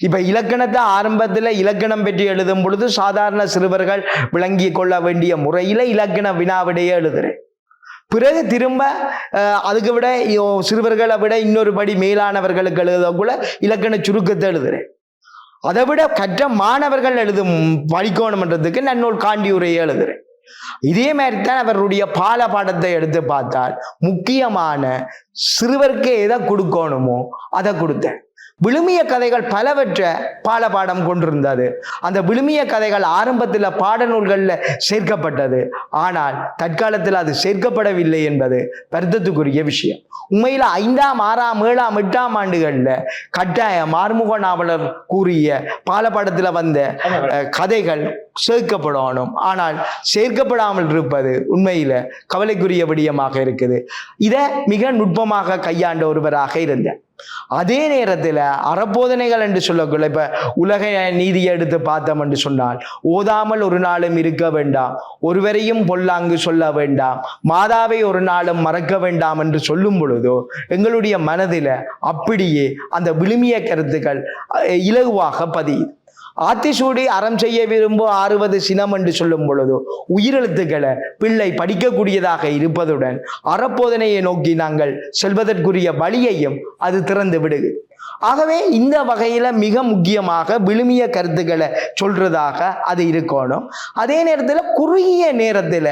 இப்ப இலக்கணத்தை ஆரம்பத்துல இலக்கணம் பற்றி எழுதும் பொழுது சாதாரண சிறுவர்கள் விளங்கி கொள்ள வேண்டிய முறையில இலக்கண வினாவிடையே எழுதுறேன். பிறகு திரும்ப அதுக்கு விட சிறுவர்களை விட இன்னொரு படி மேலானவர்களுக்கு எழுதக்குள்ள இலக்கண சுருக்கத்தை எழுதுறேன். அதை விட கற்ற மாணவர்கள் படிக்கணும்ன்றதுக்கு நன்னூல் காண்டியுரையை எழுதுறேன். இதே மாதிரிதான் அவருடைய பாடத்தை எடுத்து பார்த்தால் முக்கியமான சிறுவருக்கு எதை கொடுக்கணுமோ அதை கொடுத்தேன். விழுமிய கதைகள் பலவற்றை பாடம் கொண்டிருந்தது. அந்த விழுமிய கதைகள் ஆரம்பத்தில் பாடநூல்களில் சேர்க்கப்பட்டது. ஆனால் தற்காலத்தில் அது சேர்க்கப்படவில்லை என்பது வருத்தத்துக்குரிய விஷயம். உண்மையில் 5ஆம், 6ஆம், 7ஆம், 8ஆம் ஆண்டுகளில் கட்டாயம் ஆறுமுக நாவலர் கூறிய பாடத்தில் வந்த கதைகள் சேர்க்கப்படணும். ஆனால் சேர்க்கப்படாமல் இருப்பது உண்மையில கவலைக்குரிய விடயமாக இருக்குது. இதை மிக நுட்பமாக கையாண்ட ஒருவராக இருந்தேன். அதே நேரத்தில் அறப்போதனைகள் என்று சொல்லக்குள்ள இப்ப உலக நீதியை எடுத்து பார்த்தோம் என்று சொன்னால், ஓதாமல் ஒரு நாளும் இருக்க வேண்டாம், ஒருவரையும் பொல்லாங்கு சொல்ல வேண்டாம், மாதாவை ஒரு நாளும் மறக்க வேண்டாம் என்று சொல்லும் பொழுதோ எங்களுடைய மனதில் அப்படியே அந்த விழுமிய கருத்துக்கள் இலகுவாக பதியுது. ஆத்திசூடி அறம் செய்ய விரும்போ ஆறுவது சினம் என்று சொல்லும் பொழுதோ உயிரெழுத்துக்களை பிள்ளை படிக்கக்கூடியதாக இருப்பதுடன் அறப்போதனையை நோக்கி நாங்கள் செல்வதற்குரிய வழியையும் அது திறந்து விடுது. ஆகவே இந்த வகையில மிக முக்கியமாக விழுமிய கருத்துக்களை சொல்றதாக அது இருக்கணும். அதே நேரத்தில் குறுகிய நேரத்தில்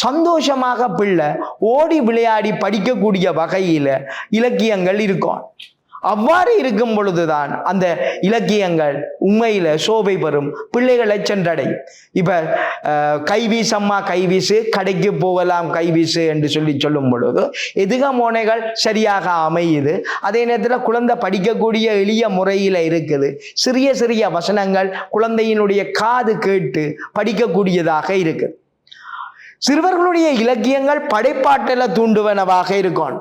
சந்தோஷமாக பிள்ளை ஓடி விளையாடி படிக்கக்கூடிய வகையில இலக்கியங்கள் இருக்கும். அவ்வாறு இருக்கும் பொழுதுதான் அந்த இலக்கியங்கள் உண்மையில சோபை பெறும், பிள்ளைகளை சென்றடையும். இப்ப கைவீசம்மா கைவீசு, கடைக்கு போகலாம் கைவீசு என்று சொல்லும் பொழுது எதுக மோனைகள் சரியாக அமையுது. அதே நேரத்தில் குழந்தை படிக்கக்கூடிய எளிய முறையில இருக்குது. சிறிய சிறிய வசனங்கள் குழந்தையினுடைய காது கேட்டு படிக்கக்கூடியதாக இருக்கு. சிறுவர்களுடைய இலக்கியங்கள் படைப்பாற்றலை தூண்டுவனவாக இருக்கும்.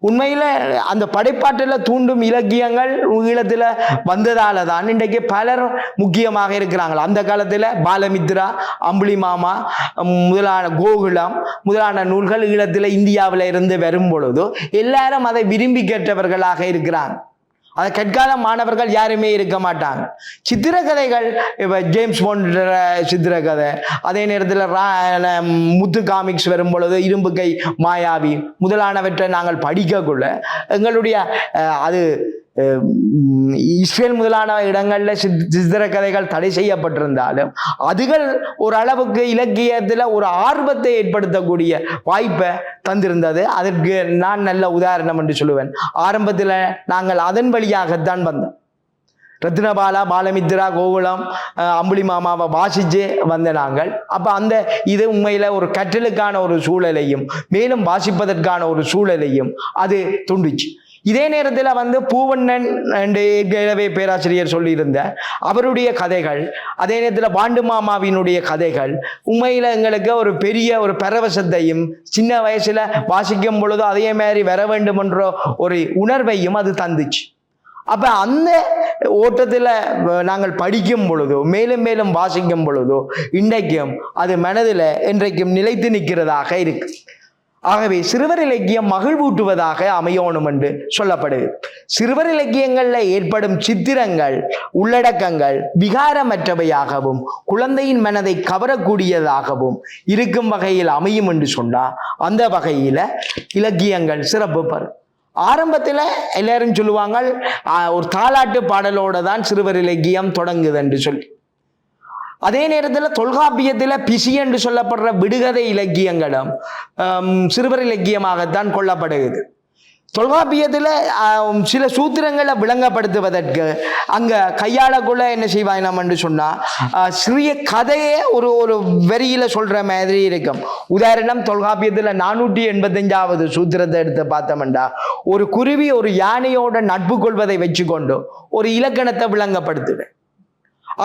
உண்மையில அந்த படைப்பாற்றல தூண்டும் இலக்கியங்கள் ஈழத்துல வந்ததால தான் இன்றைக்கு பலர் முக்கியமாக இருக்கிறாங்க. அந்த காலத்துல பாலமித்ரா, அம்புலி மாமா முதலான கோகுலம் முதலான நூல்கள் ஈழத்துல இந்தியாவில இருந்து வரும் பொழுது எல்லாரும் அதை விரும்பி கேட்டவர்களாக இருக்கிறாங்க. அதை கற்கால மாணவர்கள் யாருமே இருக்க மாட்டாங்க. சித்திரக்கதைகள் இப்போ ஜேம்ஸ் பாண்ட் சித்திரக்கதை, அதே நேரத்தில் முத்து காமிக்ஸ் வரும் பொழுது இரும்பு கை மாயாவி முதலானவற்றை நாங்கள் படிக்கக்குள்ள எங்களுடைய அது இஸ்ரேல் முதலான இடங்களில் சித்திரக்கதைகள் தடை செய்யப்பட்டிருந்தாலும் அதுகள் ஓரளவுக்கு இலக்கியத்தில் ஒரு ஆர்வத்தை ஏற்படுத்தக்கூடிய வாய்ப்பை தந்திருந்தது. அதற்கு நான் நல்ல உதாரணம் என்று சொல்லுவேன். ஆரம்பத்தில் நாங்கள் அதன் வழியாகத்தான் வந்தோம். ரத்னபாலா, பாலமித்ரா, கோகுலம், அம்புலி மாமாவை வாசிச்சு வந்த நாங்கள். அப்போ அந்த இது உண்மையில் ஒரு கற்றலுக்கான ஒரு சூழலையும் மேலும் வாசிப்பதற்கான ஒரு சூழலையும் அது துண்டிச்சு. இதே நேரத்தில் பூவண்ணன் என்று பேராசிரியர் சொல்லியிருந்த அவருடைய கதைகள், அதே நேரத்தில் பாண்டு மாமாவினுடைய கதைகள் உண்மையில் எங்களுக்கு ஒரு பெரிய ஒரு பரவசத்தையும் சின்ன வயசுல வாசிக்கும் பொழுது அதே மாதிரி வர வேண்டும் என்ற ஒரு உணர்வையும் அது தந்துச்சு. அப்ப அந்த ஓட்டத்தில் நாங்கள் படிக்கும் பொழுதோ மேலும் மேலும் வாசிக்கும் பொழுதோ இன்றைக்கும் அது மனதில் இன்றைக்கும் நிலைத்து நிற்கிறதாக இருக்கு. ஆகவே சிறுவர் இலக்கியம் மகிழ்வூட்டுவதாக அமையணும் என்று சொல்லப்படுது. சிறுவர் இலக்கியங்கள்ல ஏற்படும் சித்திரங்கள், உள்ளடக்கங்கள் விகாரமற்றவையாகவும் குழந்தையின் மனதை கவரக்கூடியதாகவும் இருக்கும் வகையில் அமையும் என்று சொன்னா அந்த வகையில இலக்கியங்கள் சிறப்பு பெறும். ஆரம்பத்தில் எல்லாரும் சொல்லுவாங்க ஒரு தாலாட்டு பாடலோட தான் சிறுவர் இலக்கியம் தொடங்குது என்று சொல்லி. அதே நேரத்தில் தொல்காப்பியத்தில் பிசி என்று சொல்லப்படுற விடுகதை இலக்கியங்களும் சிறுவர் இலக்கியமாகத்தான் கொள்ளப்படுகிறது. தொல்காப்பியத்தில் சில சூத்திரங்களை விளங்கப்படுத்துவதற்கு அங்க கையாளக்குள்ள என்ன செய்வாங்க என்று சொன்னா சிறிய கதையே ஒரு ஒரு வரியில சொல்ற மாதிரி இருக்கும். உதாரணம், தொல்காப்பியத்தில் 485வது சூத்திரத்தை எடுத்து பார்த்தோம்டா, ஒரு குருவி ஒரு யானையோட நட்பு கொள்வதை வச்சுக்கொண்டு ஒரு இலக்கணத்தை விளங்கப்படுத்துவேன்.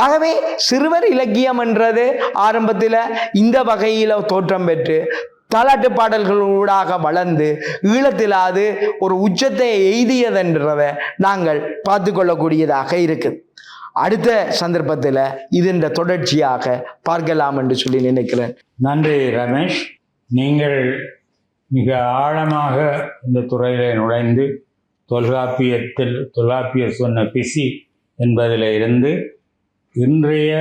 ஆகவே சிறுவர் இலக்கியம் என்றது ஆரம்பத்தில் இந்த வகையில தோற்றம் பெற்று தாலாட்டு பாடல்களூடாக வளர்ந்து ஈழத்தில் அது ஒரு உச்சத்தை எய்தியதென்றதை நாங்கள் பார்த்து கொள்ளக்கூடியதாக இருக்குது. அடுத்த சந்தர்ப்பத்தில் இதன் தொடர்ச்சியாக பார்க்கலாம் என்று சொல்லி நினைக்கிறேன். நன்றி ரமேஷ். நீங்கள் மிக ஆழமாக இந்த துறையில நுழைந்து தொல்காப்பியர் சொன்ன பிசி என்பதில் இருந்து இன்றைய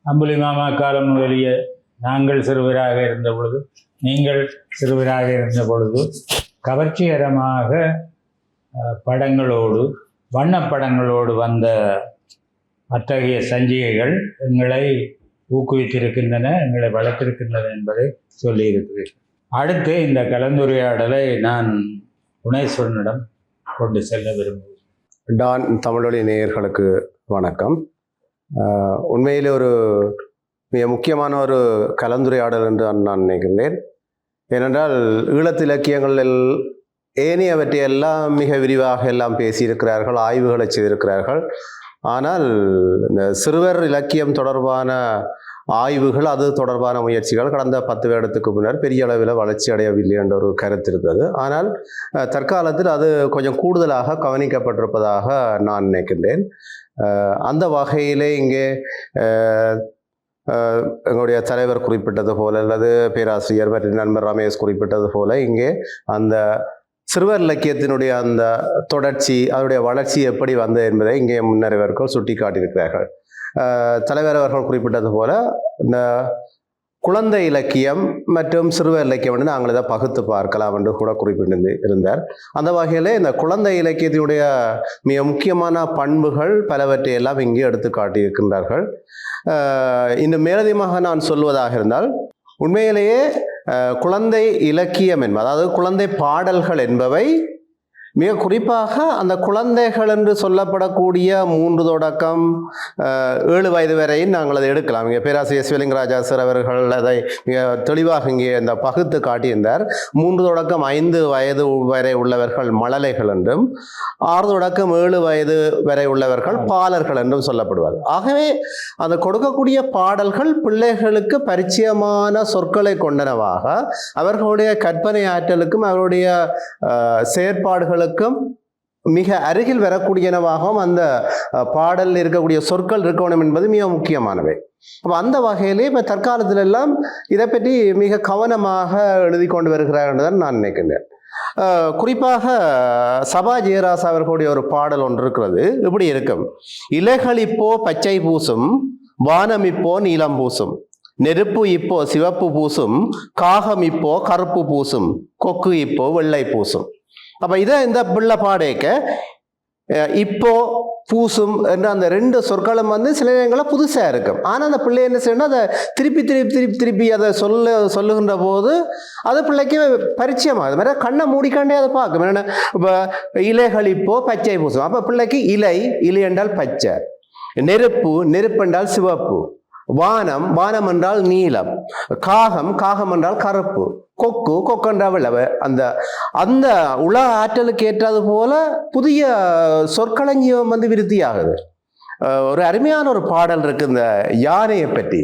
அம்புலி மாமா காலம் முதலிய நாங்கள் சிறுவராக இருந்த பொழுது, நீங்கள் சிறுவராக இருந்த பொழுது கவர்ச்சிகரமாக படங்களோடு வண்ணப்படங்களோடு வந்த அத்தகைய சஞ்சிகைகள் எங்களை ஊக்குவித்திருக்கின்றன, எங்களை வளர்த்திருக்கின்றன என்பதை சொல்லியிருக்கிறேன். அடுத்து இந்த கலந்துரையாடலை நான் குணேஸ்வரனிடம் கொண்டு செல்ல விரும்புகிறேன். டான் தமிழொலி நேயர்களுக்கு வணக்கம். உண்மையிலே ஒரு மிக முக்கியமான ஒரு கலந்துரையாடல் என்று நான் நினைக்கின்றேன். ஏனென்றால் ஈழத்து இலக்கியங்களில் ஏனையவற்றையெல்லாம் மிக விரிவாக எல்லாம் பேசியிருக்கிறார்கள், ஆய்வுகளை செய்திருக்கிறார்கள். ஆனால் இந்த சிறுவர் இலக்கியம் தொடர்பான ஆய்வுகள் அது தொடர்பான முயற்சிகள் கடந்த 10 வருடத்துக்கு முன்னர் பெரிய அளவில் வளர்ச்சி அடையவில்லை என்ற ஒரு கருத்து இருந்தது. ஆனால் தற்காலத்தில் அது கொஞ்சம் கூடுதலாக கவனிக்கப்பட்டிருப்பதாக நான் நினைக்கின்றேன். அந்த வகையிலே இங்கே எங்களுடைய தலைவர் குறிப்பிட்டது போல அல்லது பேராசிரியர் மற்றும் நண்பர் ரமேஷ் குறிப்பிட்டது போல இங்கே அந்த சிறுவர் இலக்கியத்தினுடைய அந்த தொடர்ச்சி அதனுடைய வளர்ச்சி எப்படி வந்தது என்பதை இங்கே முன்னறிவர்கள் சுட்டி காட்டியிருக்கிறார்கள். தலைவர் அவர்கள் குறிப்பிட்டது போல இந்த குழந்தை இலக்கியம் மற்றும் சிறுவர் இலக்கியம் என்று நாங்கள் இதை பகுத்து பார்க்கலாம் என்று கூட குறிப்பிட்டு இருந்தார். அந்த வகையில் இந்த குழந்தை இலக்கியத்தினுடைய மிக முக்கியமான பண்புகள் பலவற்றை எல்லாம் இங்கே எடுத்து காட்டியிருக்கின்றார்கள். இன்னும் மேலதிகமாக நான் சொல்வதாக இருந்தால் உண்மையிலேயே குழந்தை இலக்கியம் என்பது அதாவது குழந்தை பாடல்கள் என்பவை மிக குறிப்பாக அந்த குழந்தைகள் என்று சொல்லப்படக்கூடிய 3 தொடக்கம் 7 வயது வரையும் நாங்கள் அதை எடுக்கலாம். இங்கே பேராசிரியர் சிவலிங்கராஜா சார் அவர்கள் அதை மிக தெளிவாக இங்கே இந்த பகுத்து காட்டியிருந்தார். 3 தொடக்கம் 5 வயது வரை உள்ளவர்கள் மழலைகள் என்றும் 6 தொடக்கம் 7 வயது வரை உள்ளவர்கள் பாலர்கள் என்றும் சொல்லப்படுவார். ஆகவே அந்த கொடுக்கக்கூடிய பாடல்கள் பிள்ளைகளுக்கு பரிச்சயமான சொற்களை கொண்டனவாக அவர்களுடைய கற்பனை ஆற்றலுக்கும் அவருடைய செயற்பாடுகள் மிக அருகில் வரக்கூடியனவாகவும் அந்த பாடலில் இருக்கக்கூடிய சொற்கள் இருக்கணும் என்பது மிக முக்கியமானவை. அப்போ அந்த வகையிலே இப்போ தற்காலத்தில் எல்லாம் இதை பற்றி மிக கவனமாக எழுதி கொண்டு வருகிறார் என்றுதான் நான் நினைக்கின்றேன். குறிப்பாக சபா ஜெயராசா அவர்களுடைய ஒரு பாடல் ஒன்று இருக்கிறது. இப்படி இருக்கும்: இலைகள் இப்போ பச்சை பூசும், வானம் இப்போ நீலம் பூசும், நெருப்பு இப்போ சிவப்பு பூசும், காகம் இப்போ கருப்பு பூசும், கொக்கு இப்போ வெள்ளை பூசும். அப்போ இதை இந்த பிள்ளை பாடேக்க இப்போ பூசும் என்ற அந்த 2 சொற்களும் சில நேரங்களில் புதுசாக இருக்கும். ஆனால் அந்த பிள்ளை என்ன செய்யணும், அதை திருப்பி அதை சொல்லுகின்ற போது அது பிள்ளைக்கு பரிச்சயமாகும். அது மாதிரி கண்ணை மூடிக்காண்டே அதை பார்க்கும். என்னென்ன இப்போ இலைகள் இப்போ பச்சை பூசும், அப்போ பிள்ளைக்கு இலை என்றால் பச்சை, நெருப்பு என்றால் சிவப்பு, வானம் என்றால் நீலம், காகம் என்றால் கருப்பு, கொக்கு என்றால் வெள்ளை. அந்த உலக ஆற்றலுக்கு ஏற்றது போல புதிய சொற்களஞ்சியம் விருத்தியாகுது. ஒரு அருமையான ஒரு பாடல் இருக்கு இந்த யானையை பற்றி.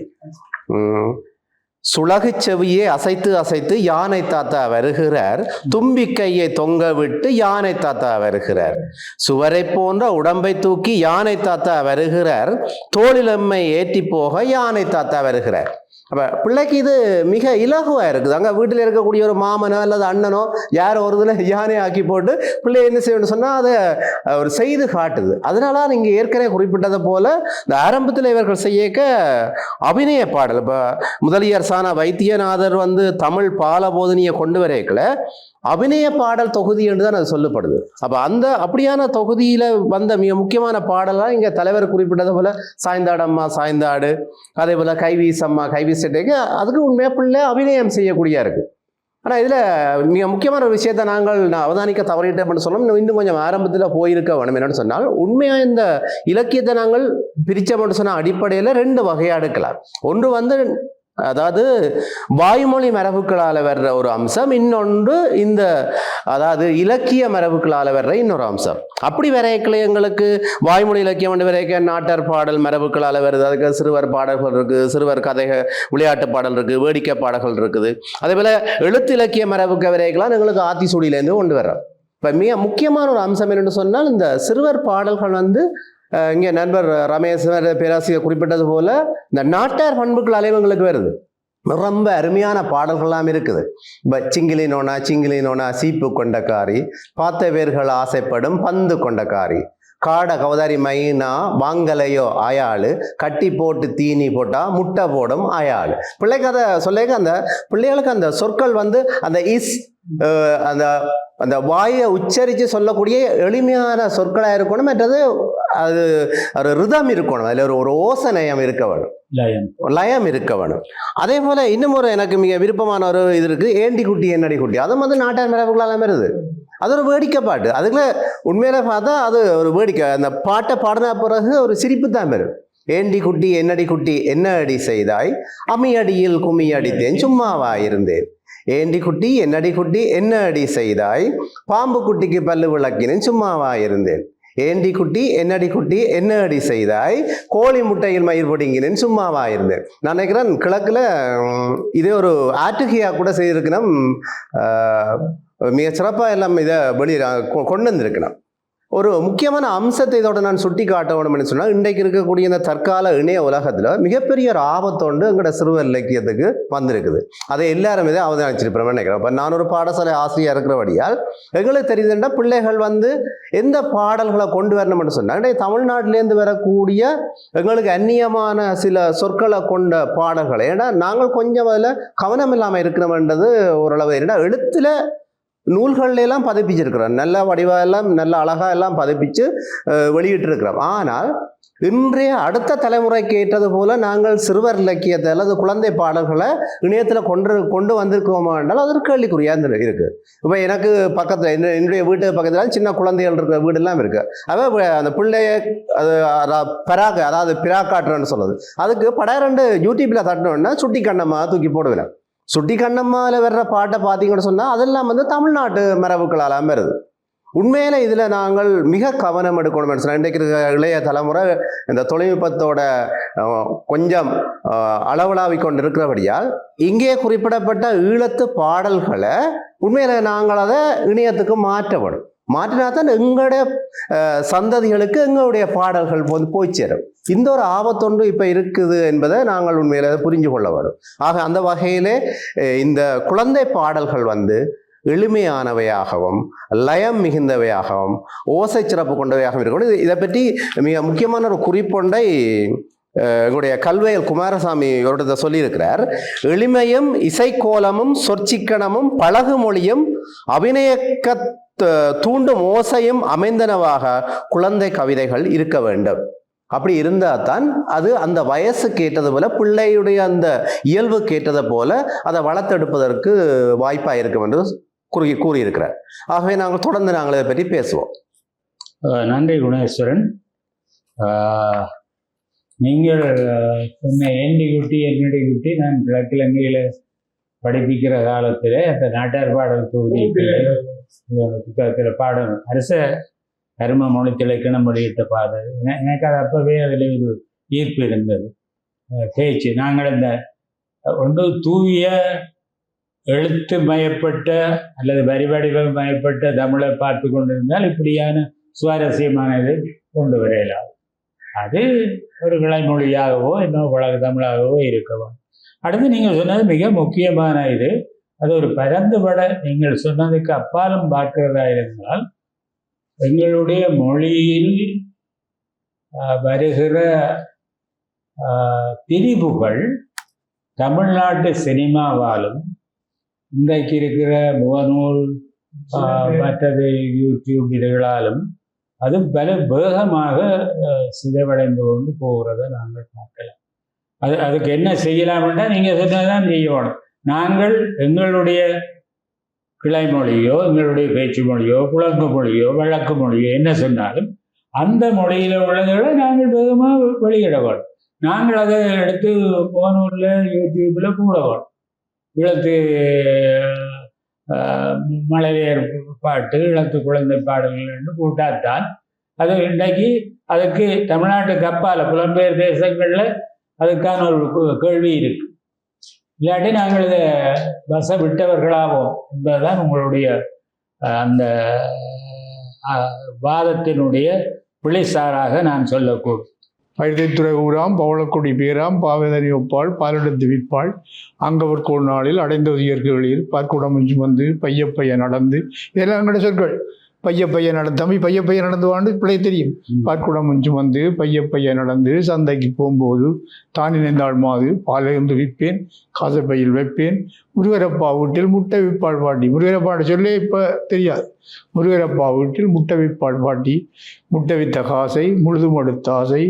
சுளகு செவியை அசைத்து யானை தாத்தா வருகிறார், தும்பிக்கையை தொங்க விட்டு யானை தாத்தா வருகிறார், சுவரை போன்ற உடம்பை தூக்கி யானை தாத்தா வருகிறார், தோளிலம்மை ஏற்றி போக யானை தாத்தா வருகிறார். அப்போ பிள்ளைக்கு இது மிக இலகுவாக இருக்குது. அங்கே வீட்டில் இருக்கக்கூடிய ஒரு மாமனோ அல்லது அண்ணனோ யாரோ ஒரு இதில் யானையை ஆக்கி போட்டு பிள்ளை என்ன செய்யணும்னு சொன்னால் அதை ஒரு செய்து காட்டுது. அதனால நீங்கள் ஏற்கனவே குறிப்பிட்டதை போல் இந்த ஆரம்பத்தில் இவர்கள் செய்யக்க அபிநய பாடல், இப்போ முதலியார் சானா வைத்தியநாதர் தமிழ் பாலபோதனியை கொண்டு வரைக்கல அபிநய பாடல் தொகுதி என்று தான் அது சொல்லப்படுது. அப்போ அப்படியான தொகுதியில் வந்த மிக முக்கியமான பாடலாம் இங்கே தலைவர் குறிப்பிட்டது போல சாய்ந்தாடம்மா சாய்ந்தாடு, அதே போல் கைவீசம்மா கைவீசட்டேக்கு அதுக்கு உண்மையாக பிள்ளை அபிநயம் செய்யக்கூடியா இருக்கு. ஆனால் இதில் மிக முக்கியமான ஒரு விஷயத்தை நாங்கள் அவதானிக்க தவறிட்டோம்னு சொன்னோம். இன்னும் கொஞ்சம் ஆரம்பத்தில் போயிருக்க வேணும். என்னன்னு சொன்னால் உண்மையாக இந்த இலக்கியத்தை நாங்கள் பிரித்தோம்னு சொன்ன அடிப்படையில் 2 வகையாக எடுக்கலாம். ஒன்று அதாவது வாய்மொழி மரபுகளால் வர்ற ஒரு அம்சம், இன்னொன்று இந்த அதாவது இலக்கிய மரபுகளால் வர்ற இன்னொரு அம்சம். அப்படி வரைக்கல எங்களுக்கு வாய்மொழி இலக்கியம் வந்து வரைக்க நாட்டார் பாடல் மரபுகளால் வருது, அதுக்கு சிறுவர் பாடல்கள் இருக்குது, சிறுவர் கதைகள் விளையாட்டு பாடல் இருக்குது, வேடிக்கை பாடல்கள் இருக்குது. அதே போல் எழுத்து இலக்கிய மரபுக்கு வரைக்கலாம் எங்களுக்கு ஆத்திசூடியிலேருந்து கொண்டு வர்றோம். இப்போ மிக முக்கியமான ஒரு அம்சம் என்னென்னு சொன்னால் இந்த சிறுவர் பாடல்கள் இங்கே நண்பர் ரமேஷ் பேராசிரியர் குறிப்பிட்டது போல இந்த நாட்டார் பண்புகள் அலைவங்களுக்கு வருது. ரொம்ப அருமையான பாடல்கள்லாம் இருக்குது. இப்போ சிங்கிலி நோனா சீப்பு கொண்டக்காரி, பார்த்த வேர்கள் ஆசைப்படும் பந்து கொண்டக்காரி, காடை கவதாரி மைனா வாங்கலையோ ஆயாளு, கட்டி போட்டு தீனி போட்டா முட்டை போடும் ஆயாளு. பிள்ளைக்கு அதை சொல்லிக்க அந்த பிள்ளைகளுக்கு அந்த சொற்கள் அந்த அந்த வாயை உச்சரித்து சொல்லக்கூடிய எளிமையான சொற்களாக இருக்கணும். மற்றது அது ஒரு ரிதம் இருக்கணும், அதில் ஒரு ஓசநயம் இருக்க வேணும், லயம் இருக்க வேணும். அதே போல் இன்னும் ஒரு எனக்கு மிக விருப்பமான ஒரு இது இருக்குது, ஏண்டி குட்டி என்னடி குட்டி. அதுவும் நாட்டார் மரபுகளால் வருது. அது ஒரு வேடிக்கை பாட்டு. அதுக்குள்ள உண்மையில பார்த்தா அது ஒரு வேடிக்கை. அந்த பாட்டை பாடின பிறகு ஒரு சிரிப்பு தான் வரும். ஏண்டி குட்டி என்னடி குட்டி என்ன அடி செய்தாய், அம்மியடியில் கும்மி அடித்தேன் சும்மாவா இருந்தேன், ஏண்டி குட்டி என்னடி குட்டி என்ன அடி செய்தாய், பாம்பு குட்டிக்கு பல்லு விளக்கினேன் சும்மாவா இருந்தேன், ஏண்டி குட்டி என்னடி குட்டி என்ன அடி செய்தாய் கோழி முட்டையில் மயிர் பொடிங்கினேன் சும்மாவா இருந்தேன். நான் நினைக்கிறேன் கிழக்குல இதே ஒரு ஆட்டுகையா கூட செய்திருக்கணும். மிக சிறப்பாக எல்லாம் இதை வெளியே கொண்டு வந்திருக்கணும். ஒரு முக்கியமான அம்சத்தை இதோட நான் சுட்டி காட்ட வேணும்னு சொன்னால், இன்றைக்கு இருக்கக்கூடிய இந்த தற்கால இணைய உலகத்தில் மிகப்பெரிய ஒரு ஆபத்தொண்டு எங்களோட சிறுவர் இலக்கியத்துக்கு வந்திருக்குது. அதை எல்லாருமே தான் அவதானிச்சிருப்பேன் நினைக்கிறேன். இப்போ நான் ஒரு பாடசாலை ஆசிரியர் இருக்கிறபடியால் எங்களுக்கு தெரியுதுன்னா பிள்ளைகள் எந்த பாடல்களை கொண்டு வரணும்னு சொன்னால், இன்றைய தமிழ்நாட்டிலேருந்து வரக்கூடிய எங்களுக்கு அந்நியமான சில சொற்களை கொண்ட பாடல்களை, ஏன்னா நாங்கள் கொஞ்சம் அதில் கவனம் இல்லாமல் இருக்கிறோம்ன்றது ஓரளவு. ஏன்னா எழுத்தில் நூல்கள்ல எல்லாம் பதிப்பிச்சிருக்கிறோம், நல்ல வடிவாக எல்லாம் நல்ல அழகாக எல்லாம் பதிப்பிச்சு வெளியிட்டிருக்கிறோம். ஆனால் இன்றைய அடுத்த தலைமுறைக்கு ஏற்றது போல நாங்கள் சிறுவர் இலக்கியத்தை அல்லது குழந்தை பாடல்களை இணையத்தில் கொண்டு வந்திருக்கிறோமா என்றால் அது ஒரு கேள்விக்குறியா இருக்கு. இப்போ எனக்கு பக்கத்தில் என்னுடைய வீட்டு பக்கத்தில் சின்ன குழந்தைகள் இருக்கிற வீடெல்லாம் இருக்கு. அதாவது அந்த பிள்ளைய அது பராக்கு, அதாவது பிராக்காட்டுறன்னு சொல்லுது, அதுக்கு படாரண்டு யூடியூப்ல தட்டணுன்னா சுட்டி கண்ணம்மா தூக்கி போடுவேன். சுட்டி கண்ணம்மாவில் வர்ற பாட்டை பார்த்தீங்கன்னு சொன்னால் அதெல்லாம் தமிழ்நாட்டு மரபுகளாலாம் வருது. உண்மையில இதில் நாங்கள் மிக கவனம் எடுக்கணும்னு சொன்னால், இன்றைக்கு இளைய தலைமுறை இந்த தொழில்நுட்பத்தோட கொஞ்சம் அளவலாவி கொண்டு இருக்கிறபடியால் இங்கே குறிப்பிடப்பட்ட ஈழத்து பாடல்களை உண்மையில நாங்கள் அதை இணையத்துக்கு மாற்றப்படும். மாற்றினா தான் எங்களுடைய சந்ததிகளுக்கு எங்களுடைய பாடல்கள் போய் சேரும். இந்த ஒரு ஆபத்தொன்று இப்போ இருக்குது என்பதை நாங்கள் உண்மையில புரிஞ்சு கொள்ள வரும். ஆக அந்த வகையிலே இந்த குழந்தை பாடல்கள் எளிமையானவையாகவும் லயம் மிகுந்தவையாகவும் ஓசை சிறப்பு கொண்டவையாகவும் இருக்கணும். இதை பற்றி மிக முக்கியமான ஒரு குறிப்பொன்றை எங்களுடைய கல்வியல் குமாரசாமி அவர்கிட்ட சொல்லியிருக்கிறார். எளிமையும் இசைக்கோலமும் சொற்சிக்கனமும் பழகு மொழியும் அபிநயக்க தூண்டும் ஓசையும் அமைந்தனவாக குழந்தை கவிதைகள் இருக்க வேண்டும். அப்படி இருந்தால் தான் அது அந்த வயசுக்கு ஏற்றது போல, பிள்ளையுடைய அந்த இயல்புக்கு ஏற்றதை போல அதை வளர்த்தெடுப்பதற்கு வாய்ப்பாக இருக்கும் என்று கூறியிருக்கிறார். ஆகவே நாங்கள் தொடர்ந்து இதை பற்றி பேசுவோம். நன்றி குணேஸ்வரன். நீங்கள் சொன்ன ஏண்டி குட்டி என்னடி குட்டி நான் கிழக்கிழங்கையில் படிப்பிக்கிற காலத்தில் அந்த நாட்டார் பாடல் தொகுதி புத்தகத்தில் பாடணும் அரச கரும மொழித்திலக்கணம் வெளியிட்ட பாடல். எனக்கு அது அப்பவே அதில் ஒரு ஈர்ப்பு இருந்தது. பேச்சு நாங்கள் இந்த ஒன்று தூய எழுத்து மயப்பட்ட அல்லது வரிவடிவம் மயப்பட்ட தமிழை பார்த்து கொண்டிருந்தால் இப்படியான சுவாரஸ்யமான இதை கொண்டு வரையலாம். அது ஒரு கிளைமொழியாகவோ இன்னும் பழக தமிழாகவோ இருக்கவும். அடுத்து நீங்கள் சொன்னது மிக முக்கியமான இது. அது ஒரு பரந்துபட நீங்கள் சொன்னதுக்கு அப்பாலும் பார்க்கிறதா இருந்தால், எங்களுடைய மொழியில் வருகிற பிரிவுகள் தமிழ்நாட்டு சினிமாவாலும் இன்றைக்கு இருக்கிற முகநூல் மற்றது யூடியூப் இதுகளாலும் அது பல வேகமாக சிதைவடைந்து கொண்டு போகிறத நாங்கள் பார்க்கலாம். அதுக்கு என்ன செய்யலாம்னா நீங்கள் சொன்னதான் செய்யணும். நாங்கள் எங்களுடைய கிளைமொழியோ எங்களுடைய பேச்சு மொழியோ குழம்பு மொழியோ வழக்கு மொழியோ என்ன சொன்னாலும் அந்த மொழியில் உள்ளதை நாங்கள் வேகமாக வெளியிட வேணும். நாங்கள் அதை எடுத்து முகநூலில் யூடியூப்பில் போட வேணும். ஈழத்து மழலையர் பாட்டு ஈழத்து குழந்தை பாடல்கள் என்று போட்டால்தான் அது இன்றைக்கு அதுக்கு தமிழ்நாட்டுக்கு அப்பால் புலம்பெயர் தேசங்களில் அதுக்கான ஒரு கேள்வி இருக்கு. இல்லாட்டி நாங்கள் இதை வச விட்டவர்களாவோம் என்பதுதான் உங்களுடைய அந்த வாதத்தினுடைய பிழைசாராக நான் சொல்லக்கூடும். பயிர்த்துறை ஊராம் பவளக்குடி பேராம் பாவேதனி ஒப்பாள் பாலிடத்து விற்பாள் அங்கவர்கோள் நாளில் அடைந்த உயர்களில் பார்க்குடமுஞ்சு வந்து பையப்பைய நடந்து, இதெல்லாம் எங்களோட சொற்கள். பையப்பைய நடந்து தம்பி பையப்பைய நடந்து வாண்டு பிள்ளை தெரியும். பார்க்குடமுஞ்சு வந்து பையப்பைய நடந்து சந்தைக்கு போகும்போது தான் நினைந்தாள் மாது பாலைந்து விற்பேன் காசப்பையில் வைப்பேன் முருகரப்பா வீட்டில் முட்டை விற்பாள் பாட்டி. முருகரப்பாட சொல்லே இப்போ தெரியாது. முருகரப்பா வீட்டில் முட்டை விற்பாள் பாட்டி முட்டை வித்த காசை முழுதும் அடுத்த ஆசை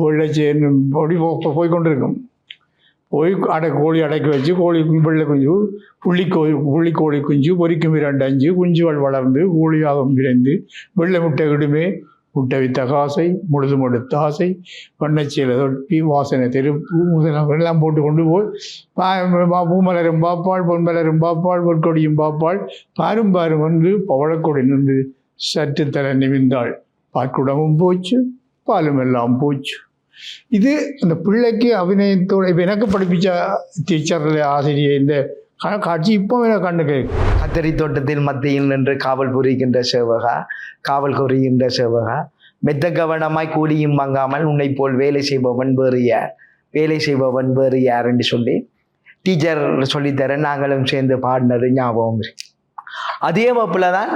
வெள்ளைச்சேன் அப்படி போய்கொண்டிருக்கும். போய் கோழி அடக்கி வச்சு கோழி வெள்ளை குஞ்சு புள்ளிக்கோழி குஞ்சு பொறிக்கும் 2 5 குஞ்சுகள் வளர்ந்து கோழியாகவும் விரைந்து வெள்ளை முட்டை விடுமே முட்டை வித்த காசை முழுதும் எடுத்த ஆசை வண்ணச்சீலை தொட்டி வாசனை தெருப்பு எல்லாம் போட்டு கொண்டு போய் பூமலரும் பாப்பாள் பொன்மலரும் பாப்பாள் பொற்கொடியும் பாப்பாள் பாரும் பாரும் வந்து பவளக்கொடி நின்று சற்று தலை நிமிந்தாள் பால்குடமும் போச்சு, பாலும் எல்லாம் போச்சு. இது அந்த பிள்ளைக்கு அபிநயத்தோட இப்போ எனக்கு படிப்பிச்ச டீச்சரில் ஆசிரியர் இந்த காட்சி இப்போ எனக்கு கண்டு கேட்கும். கத்தரி தோட்டத்தில் மத்தியில் நின்று காவல் புரிகின்ற சேவகா, காவல் புரிகின்ற சேவகா, மெத்த கவனமாய் கூலியும் வாங்காமல் உன்னை போல் வேலை செய்பவன் வேறு யார், வேலை செய்பவன் வேறு யார் என்று சொல்லி டீச்சர் சொல்லித்தர நாங்களும் சேர்ந்து பாடினது ஞாபகம் இருக்கு. அதே வகுப்பில் தான்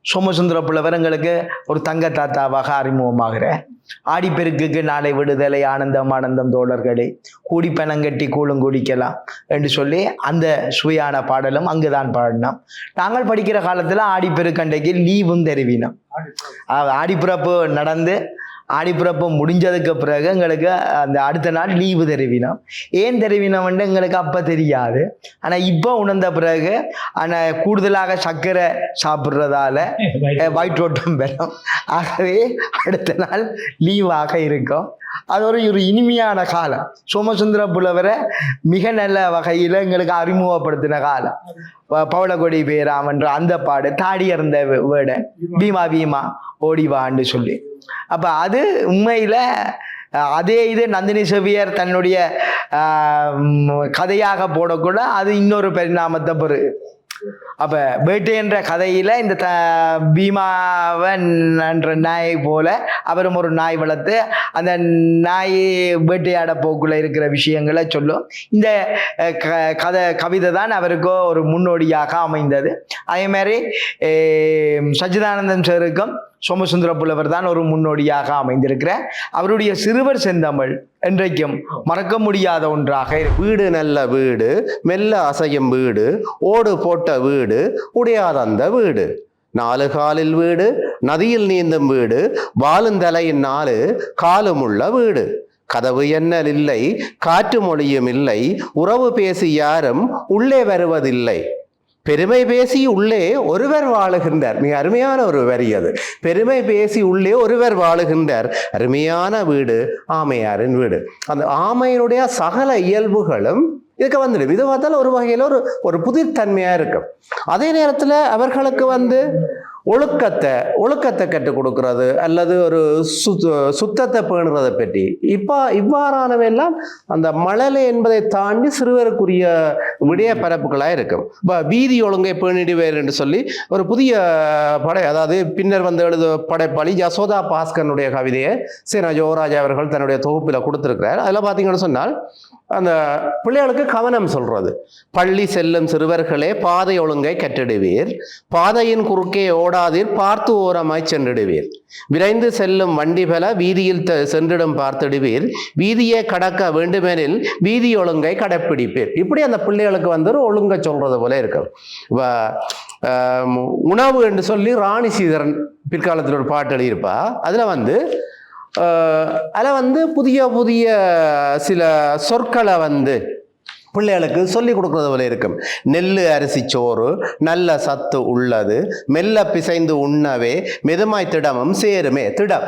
சோமசுந்தர புலவர் எங்களுக்கு ஒரு தங்க தாத்தாவாக அறிமுகமாகிற ஆடிப்பெருக்குக்கு நாளை விடுதலை ஆனந்தம் ஆனந்தம் தோழர்களே கூடி பணங்கட்டி கூழும் குடிக்கலாம் என்று சொல்லி அந்த சுவையான பாடலும் அங்குதான் பாடினோம். நாங்கள் படிக்கிற காலத்துல ஆடிப்பெருக்கண்டைக்கு லீவும் தெரிவினோம். ஆடிப்பிறப்பு நடந்து ஆடிப்பிறப்பு முடிஞ்சதுக்கு பிறகு எங்களுக்கு அந்த அடுத்த நாள் லீவு தெரிவினோம். ஏன் தெரிவினோம்னு எங்களுக்கு அப்போ தெரியாது. ஆனால் இப்போ உணர்ந்த பிறகு ஆனால் கூடுதலாக சர்க்கரை சாப்பிட்றதால வயிற்றோட்டம் பெறும். ஆகவே அடுத்த நாள் லீவாக இருக்கும். அது ஒரு இனிமையான காலம். சோமசுந்தர புலவரை மிக நல்ல வகையில் எங்களுக்கு அறிமுகப்படுத்தின காலம். பவளக்கொடி பேராமன்ற அந்த பாடு, தாடி இருந்த வேட பீமா பீமா ஓடிவான்னு சொல்லி. அப்ப அது உண்மையில அதே இது நந்தினி செவியர் தன்னுடைய கதையாக போடக்கூட அது இன்னொரு பரிணாமத்தை பெறு. அப்ப வேட்டை என்ற கதையில இந்த பீமாவன் என்ற நாயை போல அவரும் ஒரு நாய் வளர்த்து அந்த நாய் வேட்டையாட போக்குள்ள இருக்கிற விஷயங்களை சொல்லும். இந்த கவிதை தான் அவருக்கோ ஒரு முன்னோடியாக அமைந்தது. அதே மாதிரி சச்சிதானந்தன் சாருக்கும் சோமசுந்தர புலவர் தான் ஒரு முன்னோடியாக அமைந்திருக்கிறார். அவருடைய சிறுவர் செந்தமிழ் என்றைக்கும் மறக்க முடியாத ஒன்றாக. வீடு நல்ல வீடு, மெல்ல அசையும் வீடு, ஓடு போட்ட வீடு, உடையாதந்த வீடு, 4 காலில் வீடு, நதியில் நீந்தும் வீடு, வாழுந்தலையின் 4 காலுமுள்ள வீடு, கதவு எண்ணல் இல்லை, காற்று மொழியும் இல்லை, உறவு பேசி யாரும் உள்ளே வருவதில்லை, பெருமை பேசி உள்ளே ஒருவர் வாழுகின்றார். மிக அருமையான ஒரு வரி அது. பெருமை பேசி உள்ளே ஒருவர் வாழுகின்றார், அருமையான வீடு ஆமையாரின் வீடு. அந்த ஆமையினுடைய சகல இயல்புகளும் இதுக்கு வந்துடும். இது பார்த்தாலும் ஒரு வகையில் ஒரு புதிர்த்தன்மையா இருக்கும். அதே நேரத்தில் அவர்களுக்கு ஒழுக்கத்தை கற்றுக் கொடுக்கறது அல்லது ஒரு சுத்தத்தை பேணுறதை பற்றி இவ்வாறானவெல்லாம் அந்த மழலை என்பதை தாண்டி சிறுவருக்குரிய விடய பரப்புகளாக இருக்கும். வீதி ஒழுங்கை பேணிடுவேர் என்று சொல்லி ஒரு புதிய படை, அதாவது பின்னர் எழுத படைப்பாளி யசோதா பாஸ்கரனுடைய கவிதையை சேனா யோகராஜ் அவர்கள் தன்னுடைய தொகுப்பில் கொடுத்திருக்கிறார். அதில் பார்த்தீங்கன்னு சொன்னால் அந்த பிள்ளைகளுக்கு கவனம் சொல்றது, பள்ளி செல்லும் சிறுவர்களே பாதை ஒழுங்கை கற்றிடுவீர், பாதையின் குறுக்கே ஓடாதீர், பார்த்து ஓரமாய் சென்றிடுவீர், விரைந்து செல்லும் வண்டி பல வீதியில் சென்றிடும் பார்த்திடுவீர், வீதியை கடக்க வேண்டுமெனில் வீதி ஒழுங்கை கடைப்பிடிப்பீர். இப்படி அந்த பிள்ளைகளுக்கு ஒரு ஒழுங்கை சொல்றது போல இருக்கும். உணவு என்று சொல்லி ராணி சீதரன் பிற்காலத்தில் ஒரு பாட்டு எழுதியிருப்பா. அதுல அதில் புதிய புதிய சில சொற்களை பிள்ளைகளுக்கு சொல்லி கொடுக்கறது போல இருக்கும். நெல்லு அரிசி சோறு நல்ல சத்து உள்ளது, மெல்ல பிசைந்து உண்ணவே மெதுமாய் திடமும் சேருமே. திடம்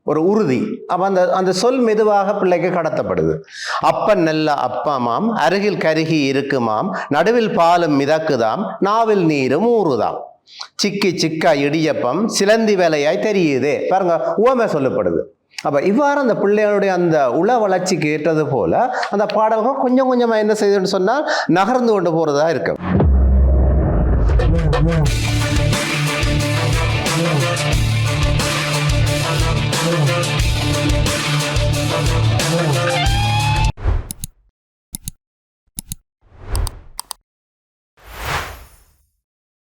ஒரு உறுதி. அப்போ அந்த சொல் மெதுவாக பிள்ளைக்கு கடத்தப்படுது. அப்பன் நல்ல அப்பமாம், அருகில் கருகி இருக்குமாம், நடுவில் பாலும் மிதக்குதாம், நாவில் நீரும் ஊறுதாம், சிக்கி சிக்கா இடியப்பம் சிலந்தி வேலையாய் தெரியுதே. பாருங்க, உவமை சொல்லப்படுது. அப்போ இவ்வாறு அந்த பிள்ளைகளுடைய அந்த உள வளர்ச்சிக்கு ஏற்றது போல அந்த பாடல்கள் கொஞ்சம் கொஞ்சமாக என்ன செய்யுதுன்னு சொன்னால் நகர்ந்து கொண்டு போகிறதா இருக்கும்.